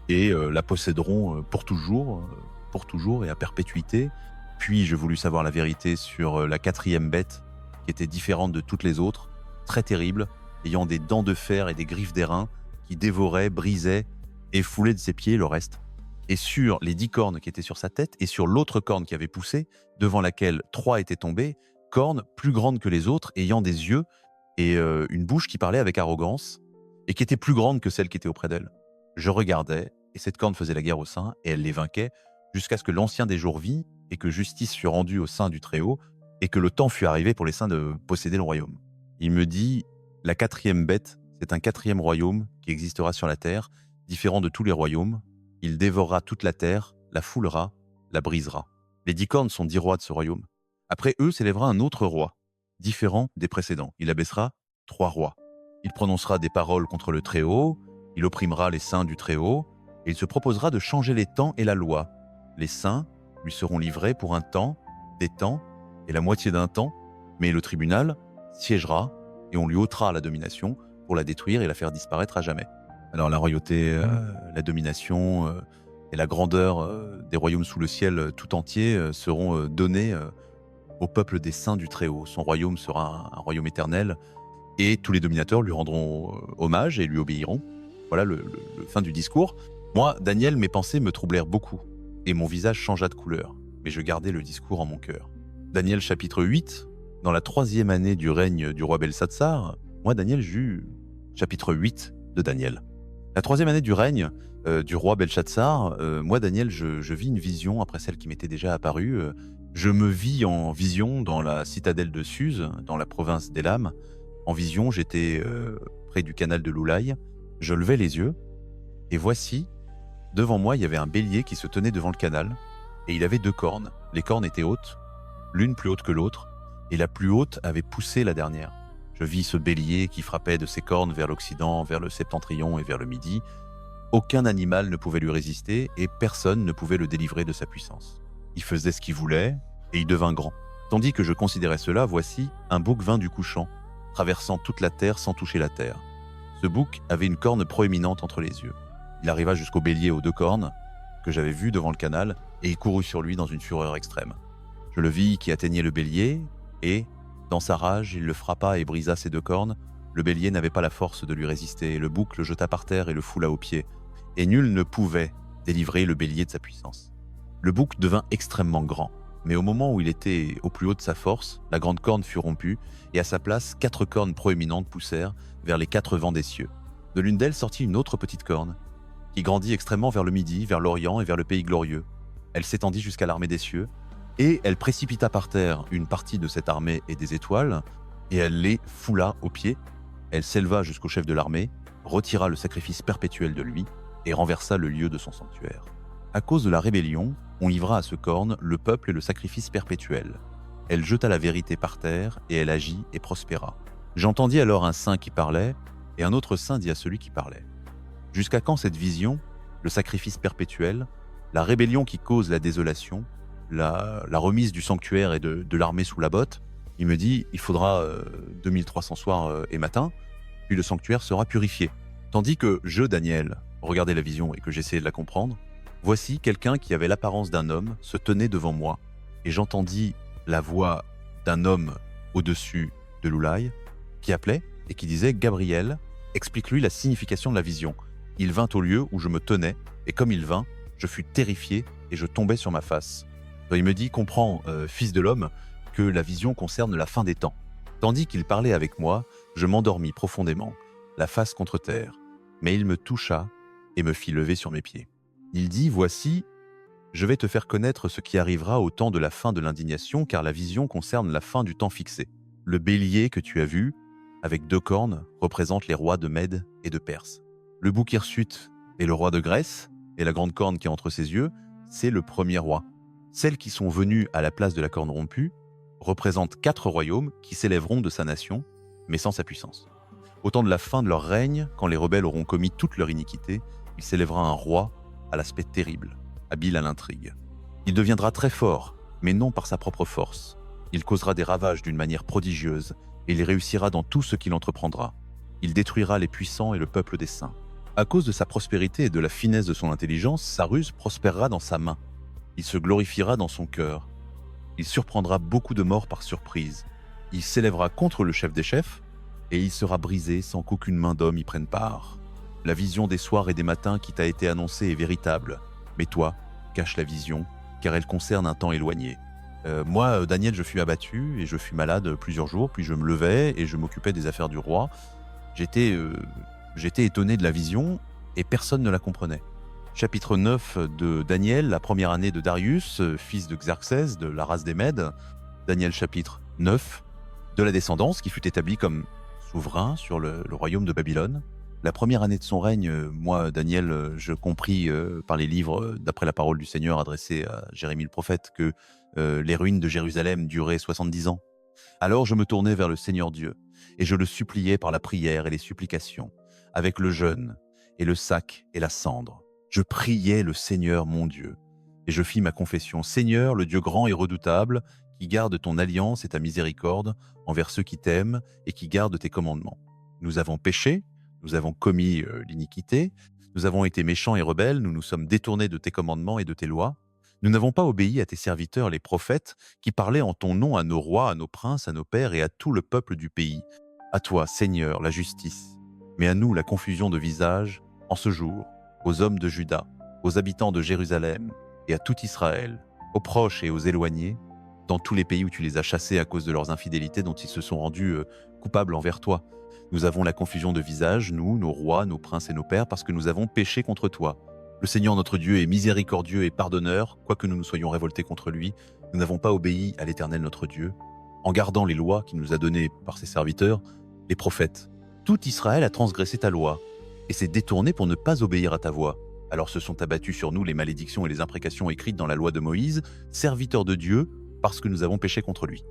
et la posséderont pour toujours et à perpétuité. Puis je voulus savoir la vérité sur la 4e bête, qui était différente de toutes les autres, très terrible, ayant des dents de fer et des griffes d'airain, qui dévorait, brisait et foulait de ses pieds le reste. Et sur les 10 cornes qui étaient sur sa tête, et sur l'autre corne qui avait poussé, devant laquelle 3 étaient tombées, cornes plus grandes que les autres, ayant des yeux et une bouche qui parlait avec arrogance, et qui était plus grande que celle qui était auprès d'elle. Je regardais, et cette corne faisait la guerre aux saints, et elle les vainquait, jusqu'à ce que l'ancien des jours vit, et que justice fut rendue au sein du Très-Haut, et que le temps fut arrivé pour les saints de posséder le royaume. Il me dit, la 4e bête, c'est un 4e royaume qui existera sur la terre, différent de tous les royaumes. Il dévorera toute la terre, la foulera, la brisera. Les 10 cornes sont 10 rois de ce royaume. Après eux s'élèvera un autre roi, différent des précédents. Il abaissera 3 rois. Il prononcera des paroles contre le Très-Haut, il opprimera les saints du Très-Haut, et il se proposera de changer les temps et la loi. Les saints lui seront livrés pour un temps, des temps, et la moitié d'un temps, mais le tribunal siégera, et on lui ôtera la domination pour la détruire et la faire disparaître à jamais. Alors la royauté, la domination et la grandeur des royaumes sous le ciel tout entier seront donnés au peuple des saints du Très-Haut. Son royaume sera un royaume éternel, et tous les dominateurs lui rendront hommage et lui obéiront. Voilà le fin du discours. Moi, Daniel, mes pensées me troublèrent beaucoup, et mon visage changea de couleur, mais je gardai le discours en mon cœur. Daniel chapitre 8, dans la 3e année du règne du roi Belsatsar, moi, Daniel, j'eus chapitre 8 de Daniel. La 3e année du règne du roi Belchatsar, moi, Daniel, je vis une vision après celle qui m'était déjà apparue. Je me vis en vision dans la citadelle de Suse, dans la province d'Élam. En vision, j'étais près du canal de l'Oulaï. Je levai les yeux, et voici, devant moi, il y avait un bélier qui se tenait devant le canal, et il avait 2 cornes. Les cornes étaient hautes, l'une plus haute que l'autre, et la plus haute avait poussé la dernière. Je vis ce bélier qui frappait de ses cornes vers l'Occident, vers le Septentrion et vers le Midi. Aucun animal ne pouvait lui résister, et personne ne pouvait le délivrer de sa puissance. Il faisait ce qu'il voulait, et il devint grand. Tandis que je considérais cela, voici, un bouc vint du couchant, traversant toute la terre sans toucher la terre. Ce bouc avait une corne proéminente entre les yeux. Il arriva jusqu'au bélier aux 2 cornes, que j'avais vu devant le canal, et il courut sur lui dans une fureur extrême. Je le vis qui atteignait le bélier, et, dans sa rage, il le frappa et brisa ses 2 cornes. Le bélier n'avait pas la force de lui résister, le bouc le jeta par terre et le foula aux pieds, et nul ne pouvait délivrer le bélier de sa puissance. Le bouc devint extrêmement grand, mais au moment où il était au plus haut de sa force, la grande corne fut rompue, et à sa place, 4 cornes proéminentes poussèrent vers les 4 vents des cieux. De l'une d'elles sortit une autre petite corne, qui grandit extrêmement vers le Midi, vers l'Orient et vers le pays glorieux. Elle s'étendit jusqu'à l'armée des cieux, Et elle précipita par terre une partie de cette armée et des étoiles, et elle les foula aux pieds. Elle s'éleva jusqu'au chef de l'armée, retira le sacrifice perpétuel de lui, et renversa le lieu de son sanctuaire. À cause de la rébellion, on livra à ce corne le peuple et le sacrifice perpétuel. Elle jeta la vérité par terre, et elle agit et prospéra. J'entendis alors un saint qui parlait, et un autre saint dit à celui qui parlait. Jusqu'à quand cette vision, le sacrifice perpétuel, la rébellion qui cause la désolation, la remise du sanctuaire et de l'armée sous la botte? Il me dit, il faudra 2300 soirs et matins, puis le sanctuaire sera purifié. Tandis que je, Daniel, regardais la vision et que j'essayais de la comprendre, voici quelqu'un qui avait l'apparence d'un homme se tenait devant moi, et j'entendis la voix d'un homme au-dessus de l'Oulaï qui appelait et qui disait « Gabriel, explique-lui la signification de la vision. » Il vint au lieu où je me tenais, et comme il vint, je fus terrifié et je tombai sur ma face. Il me dit « Comprends, fils de l'homme, que la vision concerne la fin des temps. » Tandis qu'il parlait avec moi, je m'endormis profondément, la face contre terre. Mais il me toucha et me fit lever sur mes pieds. Il dit « Voici, je vais te faire connaître ce qui arrivera au temps de la fin de l'indignation, car la vision concerne la fin du temps fixé. Le bélier que tu as vu, avec 2 cornes, représente les rois de Mède et de Perse. Le bouc hirsute est le roi de Grèce, et la grande corne qui est entre ses yeux, c'est le premier roi. Celles qui sont venues à la place de la corne rompue représentent 4 royaumes qui s'élèveront de sa nation, mais sans sa puissance. Au temps de la fin de leur règne, quand les rebelles auront commis toute leur iniquité, il s'élèvera un roi à l'aspect terrible, habile à l'intrigue. Il deviendra très fort, mais non par sa propre force. Il causera des ravages d'une manière prodigieuse, et il réussira dans tout ce qu'il entreprendra. Il détruira les puissants et le peuple des saints. À cause de sa prospérité et de la finesse de son intelligence, sa ruse prospérera dans sa main. Il se glorifiera dans son cœur. Il surprendra beaucoup de morts par surprise. Il s'élèvera contre le chef des chefs, et il sera brisé sans qu'aucune main d'homme y prenne part. La vision des soirs et des matins qui t'a été annoncée est véritable. Mais toi, cache la vision, car elle concerne un temps éloigné. Moi, Daniel, je fus abattu et je fus malade plusieurs jours, puis je me levais et je m'occupais des affaires du roi. J'étais étonné de la vision et personne ne la comprenait. Chapitre 9 de Daniel, la première année de Darius, fils de Xerxès, de la race des Mèdes. Daniel chapitre 9, de la descendance qui fut établie comme souverain sur le royaume de Babylone. La première année de son règne, moi, Daniel, je compris par les livres, d'après la parole du Seigneur adressée à Jérémie le prophète, que les ruines de Jérusalem duraient 70 ans. Alors je me tournai vers le Seigneur Dieu, et je le suppliais par la prière et les supplications, avec le jeûne, et le sac et la cendre. Je priais le Seigneur mon Dieu, et je fis ma confession. Seigneur, le Dieu grand et redoutable, qui garde ton alliance et ta miséricorde envers ceux qui t'aiment et qui gardent tes commandements. Nous avons péché, nous avons commis l'iniquité, nous avons été méchants et rebelles, nous nous sommes détournés de tes commandements et de tes lois. Nous n'avons pas obéi à tes serviteurs les prophètes qui parlaient en ton nom à nos rois, à nos princes, à nos pères et à tout le peuple du pays. À toi, Seigneur, la justice, mais à nous la confusion de visage en ce jour, aux hommes de Juda, aux habitants de Jérusalem et à tout Israël, aux proches et aux éloignés, dans tous les pays où tu les as chassés à cause de leurs infidélités dont ils se sont rendus coupables envers toi. Nous avons la confusion de visage, nous, nos rois, nos princes et nos pères, parce que nous avons péché contre toi. Le Seigneur notre Dieu est miséricordieux et pardonneur, quoique nous nous soyons révoltés contre lui. Nous n'avons pas obéi à l'Éternel notre Dieu, en gardant les lois qu'il nous a données par ses serviteurs, les prophètes. Tout Israël a transgressé ta loi, et s'est détourné pour ne pas obéir à ta voix. Alors se sont abattus sur nous les malédictions et les imprécations écrites dans la loi de Moïse, serviteur de Dieu, parce que nous avons péché contre lui.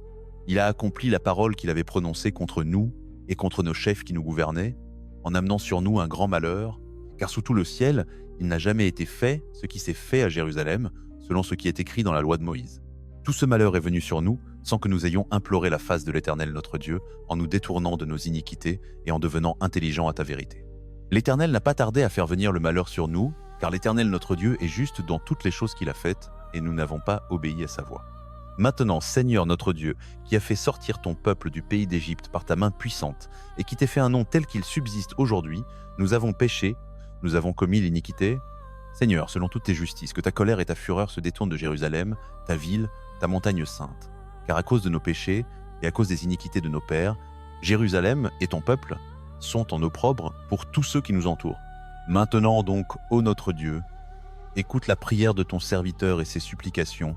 Il a accompli la parole qu'il avait prononcée contre nous et contre nos chefs qui nous gouvernaient, en amenant sur nous un grand malheur, car sous tout le ciel, il n'a jamais été fait ce qui s'est fait à Jérusalem, selon ce qui est écrit dans la loi de Moïse. Tout ce malheur est venu sur nous, sans que nous ayons imploré la face de l'Éternel notre Dieu, en nous détournant de nos iniquités et en devenant intelligents à ta vérité. L'Éternel n'a pas tardé à faire venir le malheur sur nous, car l'Éternel notre Dieu est juste dans toutes les choses qu'il a faites, et nous n'avons pas obéi à sa voix. Maintenant, Seigneur notre Dieu, qui a fait sortir ton peuple du pays d'Égypte par ta main puissante, et qui t'ait fait un nom tel qu'il subsiste aujourd'hui, nous avons péché, nous avons commis l'iniquité. Seigneur, selon toutes tes justices, que ta colère et ta fureur se détournent de Jérusalem, ta ville, ta montagne sainte. Car à cause de nos péchés et à cause des iniquités de nos pères, Jérusalem et ton peuple sont en opprobre pour tous ceux qui nous entourent. Maintenant donc, ô notre Dieu, écoute la prière de ton serviteur et ses supplications,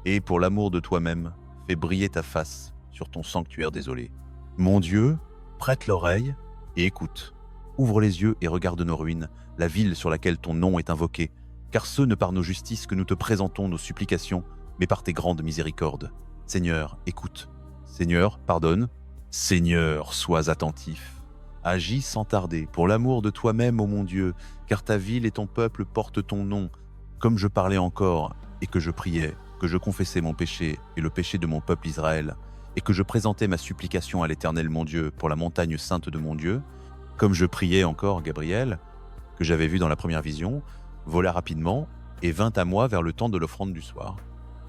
et pour l'amour de toi-même, fais briller ta face sur ton sanctuaire désolé. Mon Dieu, prête l'oreille et écoute. Ouvre les yeux et regarde nos ruines, la ville sur laquelle ton nom est invoqué, car ce n'est par nos justices que nous te présentons nos supplications, mais par tes grandes miséricordes. Seigneur, écoute. Seigneur, pardonne. Seigneur, sois attentif. Agis sans tarder, pour l'amour de toi-même, ô mon Dieu, car ta ville et ton peuple portent ton nom. Comme je parlais encore, et que je priais, que je confessais mon péché et le péché de mon peuple Israël, et que je présentais ma supplication à l'Éternel mon Dieu pour la montagne sainte de mon Dieu, comme je priais encore, Gabriel, que j'avais vu dans la première vision, vola rapidement et vint à moi vers le temps de l'offrande du soir.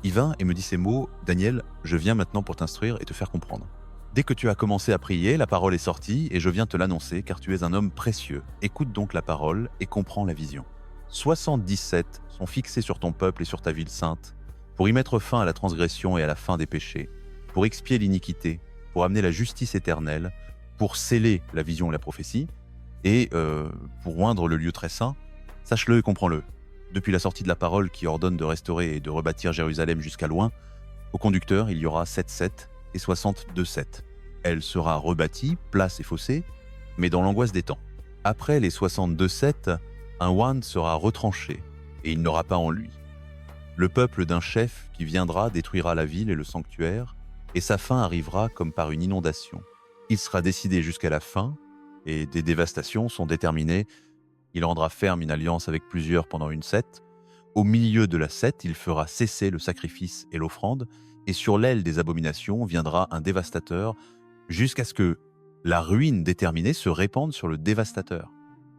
Il vint et me dit ces mots, « Daniel, je viens maintenant pour t'instruire et te faire comprendre. Dès que tu as commencé à prier, la parole est sortie et je viens te l'annoncer car tu es un homme précieux. Écoute donc la parole et comprends la vision. 77 sont fixés sur ton peuple et sur ta ville sainte pour y mettre fin à la transgression et à la fin des péchés, pour expier l'iniquité, pour amener la justice éternelle, pour sceller la vision et la prophétie et pour oindre le lieu très saint. Sache-le et comprends-le. Depuis la sortie de la parole qui ordonne de restaurer et de rebâtir Jérusalem jusqu'à loin, au conducteur, il y aura 7 et 62 . Elle sera rebâtie, place et fossée, mais dans l'angoisse des temps. Après les 62 , un ouan sera retranché, et il n'aura pas en lui. Le peuple d'un chef qui viendra détruira la ville et le sanctuaire, et sa fin arrivera comme par une inondation. Il sera décidé jusqu'à la fin, et des dévastations sont déterminées. Il rendra ferme une alliance avec plusieurs pendant une 7. Au milieu de la 7, il fera cesser le sacrifice et l'offrande, et sur l'aile des abominations viendra un dévastateur, jusqu'à ce que la ruine déterminée se répande sur le dévastateur.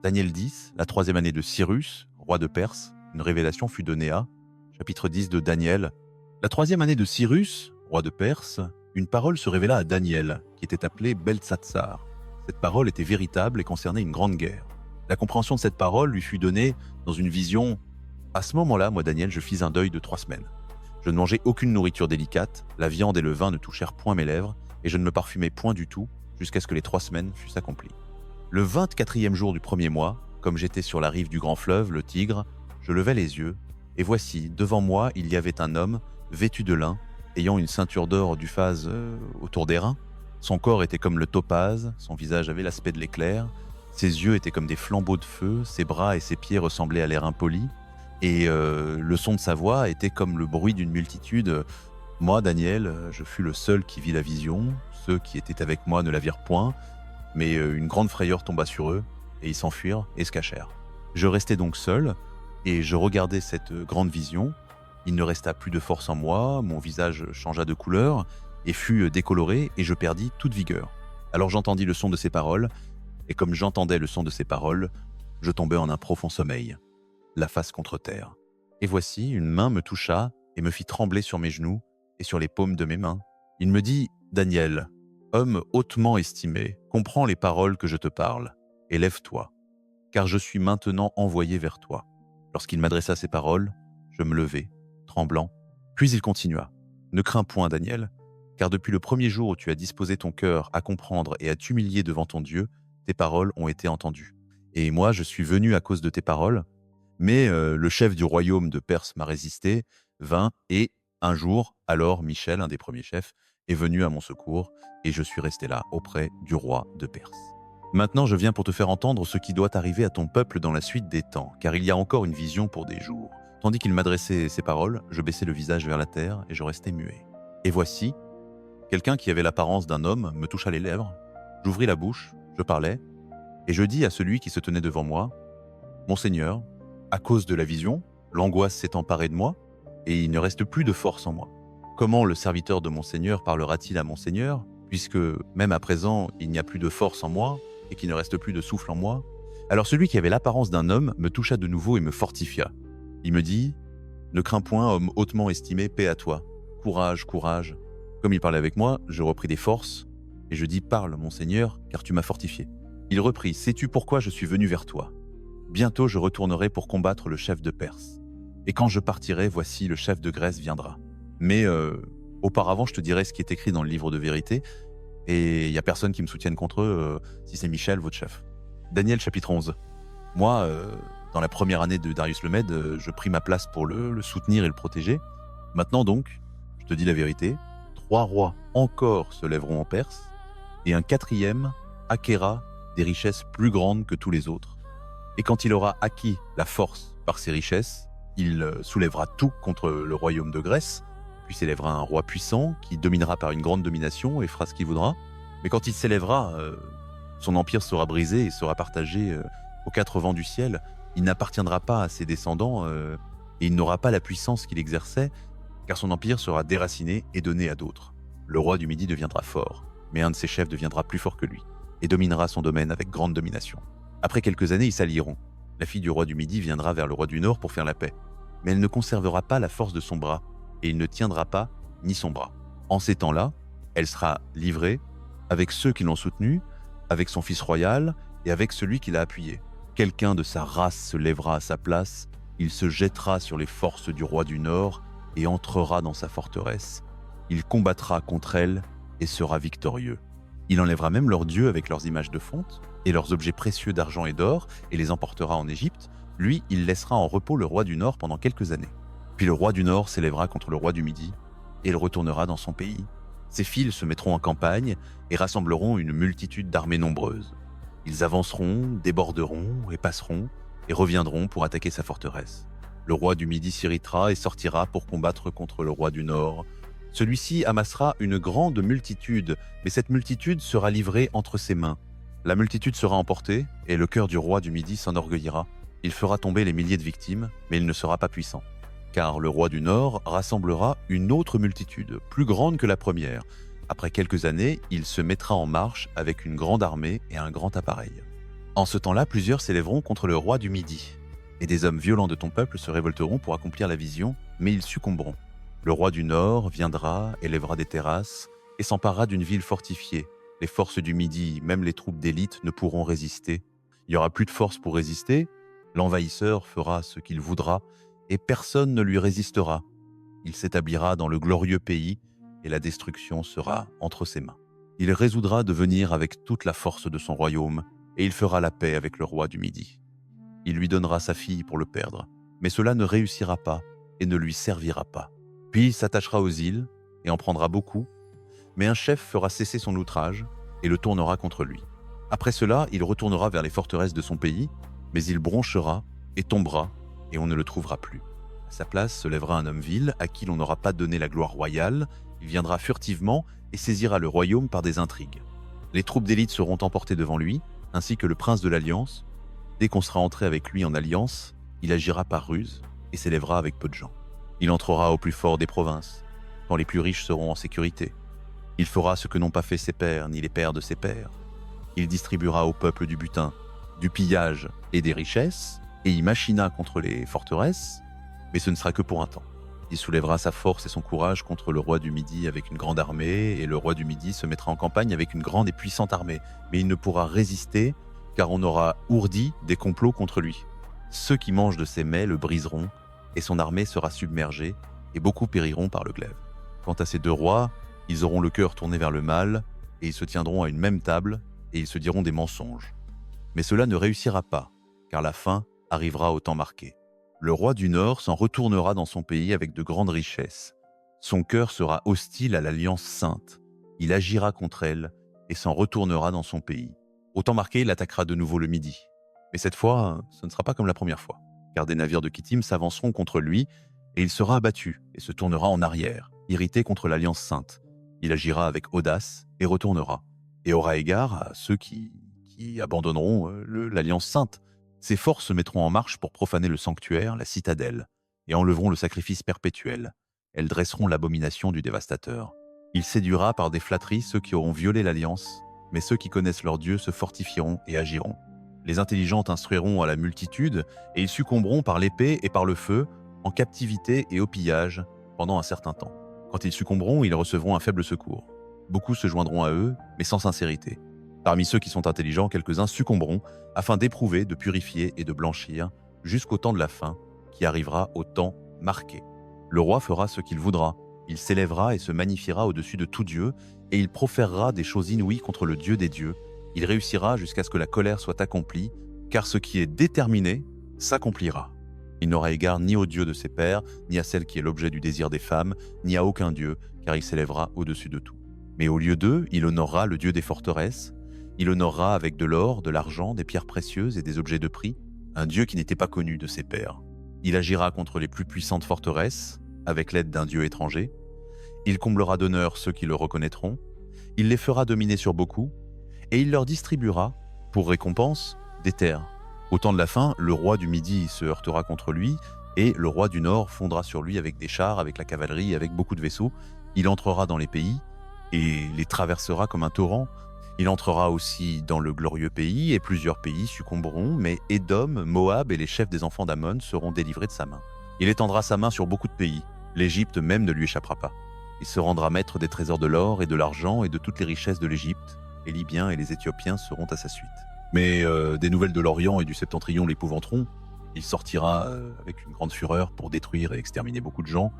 Daniel 10, la 3e année de Cyrus, roi de Perse, une révélation fut donnée à, chapitre 10 de Daniel. La 3e année de Cyrus, roi de Perse, une parole se révéla à Daniel, qui était appelé Beltsatsar. Cette parole était véritable et concernait une grande guerre. La compréhension de cette parole lui fut donnée dans une vision. À ce moment-là, moi Daniel, je fis un deuil de 3 semaines. Je ne mangeai aucune nourriture délicate, la viande et le vin ne touchèrent point mes lèvres, et je ne me parfumai point du tout, jusqu'à ce que les 3 semaines fussent accomplies. Le 24e jour du 1er mois, comme j'étais sur la rive du grand fleuve, le Tigre, je levai les yeux, et voici, devant moi, il y avait un homme, vêtu de lin, ayant une ceinture d'or du phase autour des reins. Son corps était comme le topaze, son visage avait l'aspect de l'éclair, ses yeux étaient comme des flambeaux de feu, ses bras et ses pieds ressemblaient à l'air impoli, et le son de sa voix était comme le bruit d'une multitude. Moi, Daniel, je fus le seul qui vit la vision. Ceux qui étaient avec moi ne la virent point, mais une grande frayeur tomba sur eux, et ils s'enfuirent et se cachèrent. Je restai donc seul, et je regardais cette grande vision. Il ne resta plus de force en moi, mon visage changea de couleur, et fut décoloré, et je perdis toute vigueur. Alors j'entendis le son de ses paroles, et comme j'entendais le son de ses paroles, je tombai en un profond sommeil, la face contre terre. Et voici, une main me toucha et me fit trembler sur mes genoux et sur les paumes de mes mains. Il me dit, « Daniel, homme hautement estimé, comprends les paroles que je te parle, et lève-toi, car je suis maintenant envoyé vers toi. » Lorsqu'il m'adressa ces paroles, je me levai, tremblant. Puis il continua, « Ne crains point, Daniel, car depuis le premier jour où tu as disposé ton cœur à comprendre et à t'humilier devant ton Dieu, tes paroles ont été entendues. Et moi, je suis venu à cause de tes paroles, mais le chef du royaume de Perse m'a résisté, vint, et un jour, alors Michel, un des premiers chefs, est venu à mon secours, et je suis resté là, auprès du roi de Perse. Maintenant, je viens pour te faire entendre ce qui doit arriver à ton peuple dans la suite des temps, car il y a encore une vision pour des jours. Tandis qu'il m'adressait ces paroles, je baissai le visage vers la terre, et je restai muet. Et voici, quelqu'un qui avait l'apparence d'un homme me toucha les lèvres, j'ouvris la bouche, je parlais, et je dis à celui qui se tenait devant moi, « Mon Seigneur, à cause de la vision, l'angoisse s'est emparée de moi, et il ne reste plus de force en moi. Comment le serviteur de mon Seigneur parlera-t-il à mon Seigneur, puisque même à présent, il n'y a plus de force en moi, et qu'il ne reste plus de souffle en moi ?» Alors celui qui avait l'apparence d'un homme me toucha de nouveau et me fortifia. Il me dit, « Ne crains point, homme hautement estimé, paix à toi. Courage, courage. » Comme il parlait avec moi, je repris des forces, et je dis, « Parle, mon Seigneur, car tu m'as fortifié. » Il reprit, « Sais-tu pourquoi je suis venu vers toi ? Bientôt je retournerai pour combattre le chef de Perse. Et quand je partirai, voici, le chef de Grèce viendra. Mais auparavant, je te dirai ce qui est écrit dans le livre de vérité, et il n'y a personne qui me soutienne contre eux, si c'est Michel, votre chef. » Daniel chapitre 11. Moi, dans la première année de Darius le Mède, je pris ma place pour le soutenir et le protéger. Maintenant donc, Je te dis la vérité, 3 rois encore se lèveront en Perse, et un quatrième acquérera des richesses plus grandes que tous les autres. Et quand il aura acquis la force par ses richesses, il soulèvera tout contre le royaume de Grèce, puis s'élèvera un roi puissant qui dominera par une grande domination et fera ce qu'il voudra. Mais quand il s'élèvera, son empire sera brisé et sera partagé aux 4 vents du ciel. Il n'appartiendra pas à ses descendants et il n'aura pas la puissance qu'il exerçait, car son empire sera déraciné et donné à d'autres. Le roi du Midi deviendra fort, mais un de ses chefs deviendra plus fort que lui et dominera son domaine avec grande domination. Après quelques années, ils s'allieront. La fille du roi du Midi viendra vers le roi du Nord pour faire la paix, mais elle ne conservera pas la force de son bras et il ne tiendra pas ni son bras. En ces temps-là, elle sera livrée avec ceux qui l'ont soutenue, avec son fils royal et avec celui qui l'a appuyé. Quelqu'un de sa race se lèvera à sa place, il se jettera sur les forces du roi du Nord et entrera dans sa forteresse. Il combattra contre elle et sera victorieux. Il enlèvera même leurs dieux avec leurs images de fonte et leurs objets précieux d'argent et d'or et les emportera en Égypte. Lui, il laissera en repos le roi du Nord pendant quelques années. Puis le roi du Nord s'élèvera contre le roi du Midi et il retournera dans son pays. Ses fils se mettront en campagne et rassembleront une multitude d'armées nombreuses. Ils avanceront, déborderont et passeront et reviendront pour attaquer sa forteresse. Le roi du Midi s'irritera et sortira pour combattre contre le roi du Nord. Celui-ci amassera une grande multitude, mais cette multitude sera livrée entre ses mains. La multitude sera emportée et le cœur du roi du Midi s'enorgueillira. Il fera tomber les milliers de victimes, mais il ne sera pas puissant. Car le roi du Nord rassemblera une autre multitude, plus grande que la première. Après quelques années, il se mettra en marche avec une grande armée et un grand appareil. En ce temps-là, plusieurs s'élèveront contre le roi du Midi. Et des hommes violents de ton peuple se révolteront pour accomplir la vision, mais ils succomberont. Le roi du Nord viendra, élèvera des terrasses et s'emparera d'une ville fortifiée. Les forces du Midi, même les troupes d'élite, ne pourront résister. Il n'y aura plus de force pour résister. L'envahisseur fera ce qu'il voudra et personne ne lui résistera. Il s'établira dans le glorieux pays et la destruction sera entre ses mains. Il résoudra de venir avec toute la force de son royaume et il fera la paix avec le roi du Midi. Il lui donnera sa fille pour le perdre, mais cela ne réussira pas et ne lui servira pas. Puis il s'attachera aux îles et en prendra beaucoup, mais un chef fera cesser son outrage et le tournera contre lui. Après cela, il retournera vers les forteresses de son pays, mais il bronchera et tombera et on ne le trouvera plus. À sa place se lèvera un homme vil à qui l'on n'aura pas donné la gloire royale. Il viendra furtivement et saisira le royaume par des intrigues. Les troupes d'élite seront emportées devant lui, ainsi que le prince de l'Alliance. Dès qu'on sera entré avec lui en alliance, il agira par ruse et s'élèvera avec peu de gens. Il entrera au plus fort des provinces, quand les plus riches seront en sécurité. Il fera ce que n'ont pas fait ses pères ni les pères de ses pères. Il distribuera au peuple du butin, du pillage et des richesses, et il machina contre les forteresses, mais ce ne sera que pour un temps. Il soulèvera sa force et son courage contre le roi du Midi avec une grande armée, et le roi du Midi se mettra en campagne avec une grande et puissante armée, mais il ne pourra résister, car on aura ourdi des complots contre lui. Ceux qui mangent de ses mets le briseront, et son armée sera submergée, et beaucoup périront par le glaive. Quant à ces 2 rois, ils auront le cœur tourné vers le mal, et ils se tiendront à une même table, et ils se diront des mensonges. Mais cela ne réussira pas, car la fin arrivera au temps marqué. Le roi du Nord s'en retournera dans son pays avec de grandes richesses. Son cœur sera hostile à l'Alliance sainte. Il agira contre elle et s'en retournera dans son pays. Au temps marqué, il attaquera de nouveau le Midi. Mais cette fois, ce ne sera pas comme la première fois, car des navires de Kittim s'avanceront contre lui et il sera abattu et se tournera en arrière, irrité contre l'Alliance sainte. Il agira avec audace et retournera, et aura égard à ceux qui abandonneront l'Alliance sainte. Ses forces se mettront en marche pour profaner le sanctuaire, la citadelle, et enlèveront le sacrifice perpétuel. Elles dresseront l'abomination du dévastateur. Il séduira par des flatteries ceux qui auront violé l'alliance, mais ceux qui connaissent leur Dieu se fortifieront et agiront. Les intelligents instruiront à la multitude, et ils succomberont par l'épée et par le feu, en captivité et au pillage, pendant un certain temps. Quand ils succomberont, ils recevront un faible secours. Beaucoup se joindront à eux, mais sans sincérité. Parmi ceux qui sont intelligents, quelques-uns succomberont afin d'éprouver, de purifier et de blanchir jusqu'au temps de la fin, qui arrivera au temps marqué. Le roi fera ce qu'il voudra. Il s'élèvera et se magnifiera au-dessus de tout Dieu, et il proférera des choses inouïes contre le Dieu des dieux. Il réussira jusqu'à ce que la colère soit accomplie, car ce qui est déterminé s'accomplira. Il n'aura égard ni au Dieu de ses pères, ni à celle qui est l'objet du désir des femmes, ni à aucun Dieu, car il s'élèvera au-dessus de tout. Mais au lieu d'eux, il honorera le Dieu des forteresses, il honorera avec de l'or, de l'argent, des pierres précieuses et des objets de prix, un Dieu qui n'était pas connu de ses pères. Il agira contre les plus puissantes forteresses, avec l'aide d'un Dieu étranger. Il comblera d'honneur ceux qui le reconnaîtront. Il les fera dominer sur beaucoup, et il leur distribuera, pour récompense, des terres. Au temps de la fin, le roi du Midi se heurtera contre lui, et le roi du Nord fondera sur lui avec des chars, avec la cavalerie, avec beaucoup de vaisseaux. Il entrera dans les pays, et les traversera comme un torrent. Il entrera aussi dans le glorieux pays, et plusieurs pays succomberont, mais Édom, Moab et les chefs des enfants d'Ammon seront délivrés de sa main. Il étendra sa main sur beaucoup de pays. L'Égypte même ne lui échappera pas. Il se rendra maître des trésors de l'or et de l'argent et de toutes les richesses de l'Égypte. Les Libyens et les Éthiopiens seront à sa suite. Mais des nouvelles de l'Orient et du Septentrion l'épouvanteront. Il sortira avec une grande fureur pour détruire et exterminer beaucoup de gens.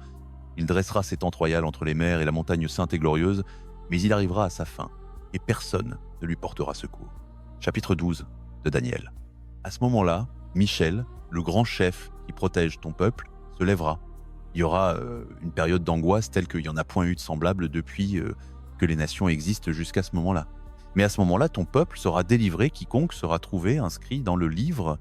Il dressera ses tentes royales entre les mers et la montagne sainte et glorieuse, mais il arrivera à sa fin, et personne ne lui portera secours. Chapitre 12 de Daniel. À ce moment-là, Michel, le grand chef qui protège ton peuple, se lèvera. Il y aura une période d'angoisse telle qu'il n'y en a point eu de semblable depuis que les nations existent jusqu'à ce moment-là. Mais à ce moment-là, ton peuple sera délivré, quiconque sera trouvé inscrit dans le livre.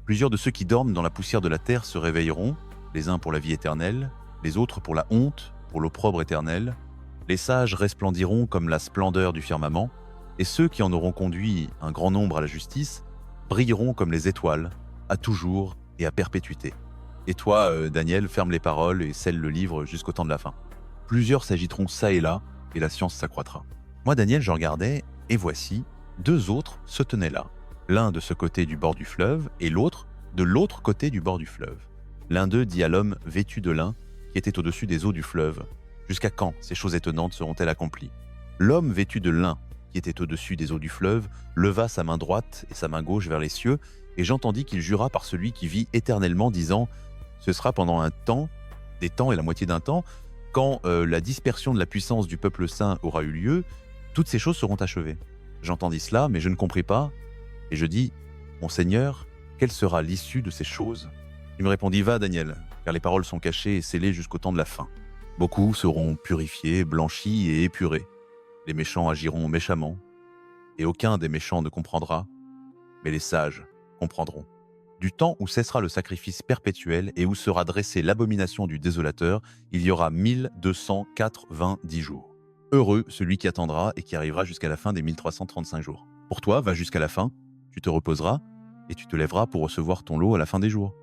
Plusieurs de ceux qui dorment dans la poussière de la terre se réveilleront, les uns pour la vie éternelle, les autres pour la honte, pour l'opprobre éternel. Les sages resplendiront comme la splendeur du firmament, et ceux qui en auront conduit un grand nombre à la justice brilleront comme les étoiles, à toujours et à perpétuité. Et toi, Daniel, ferme les paroles et scelle le livre jusqu'au temps de la fin. Plusieurs s'agiteront ça et là, et la science s'accroîtra. Moi, Daniel, je regardais, et voici, deux autres se tenaient là, l'un de ce côté du bord du fleuve, et l'autre de l'autre côté du bord du fleuve. L'un d'eux dit à l'homme vêtu de lin, qui était au-dessus des eaux du fleuve, « Jusqu'à quand ces choses étonnantes seront-elles accomplies ?» L'homme vêtu de lin, qui était au-dessus des eaux du fleuve, leva sa main droite et sa main gauche vers les cieux, et j'entendis qu'il jura par celui qui vit éternellement, disant « Ce sera pendant un temps, des temps et la moitié d'un temps, quand la dispersion de la puissance du peuple saint aura eu lieu, toutes ces choses seront achevées. » J'entendis cela, mais je ne compris pas, et je dis « Mon Seigneur, quelle sera l'issue de ces choses ?» Il me répondit « Va, Daniel, car les paroles sont cachées et scellées jusqu'au temps de la fin. Beaucoup seront purifiés, blanchis et épurés. Les méchants agiront méchamment, et aucun des méchants ne comprendra, mais les sages comprendront. Du temps où cessera le sacrifice perpétuel et où sera dressée l'abomination du désolateur, il y aura 1290 jours. Heureux celui qui attendra et qui arrivera jusqu'à la fin des 1335 jours. Pour toi, va jusqu'à la fin, tu te reposeras et tu te lèveras pour recevoir ton lot à la fin des jours.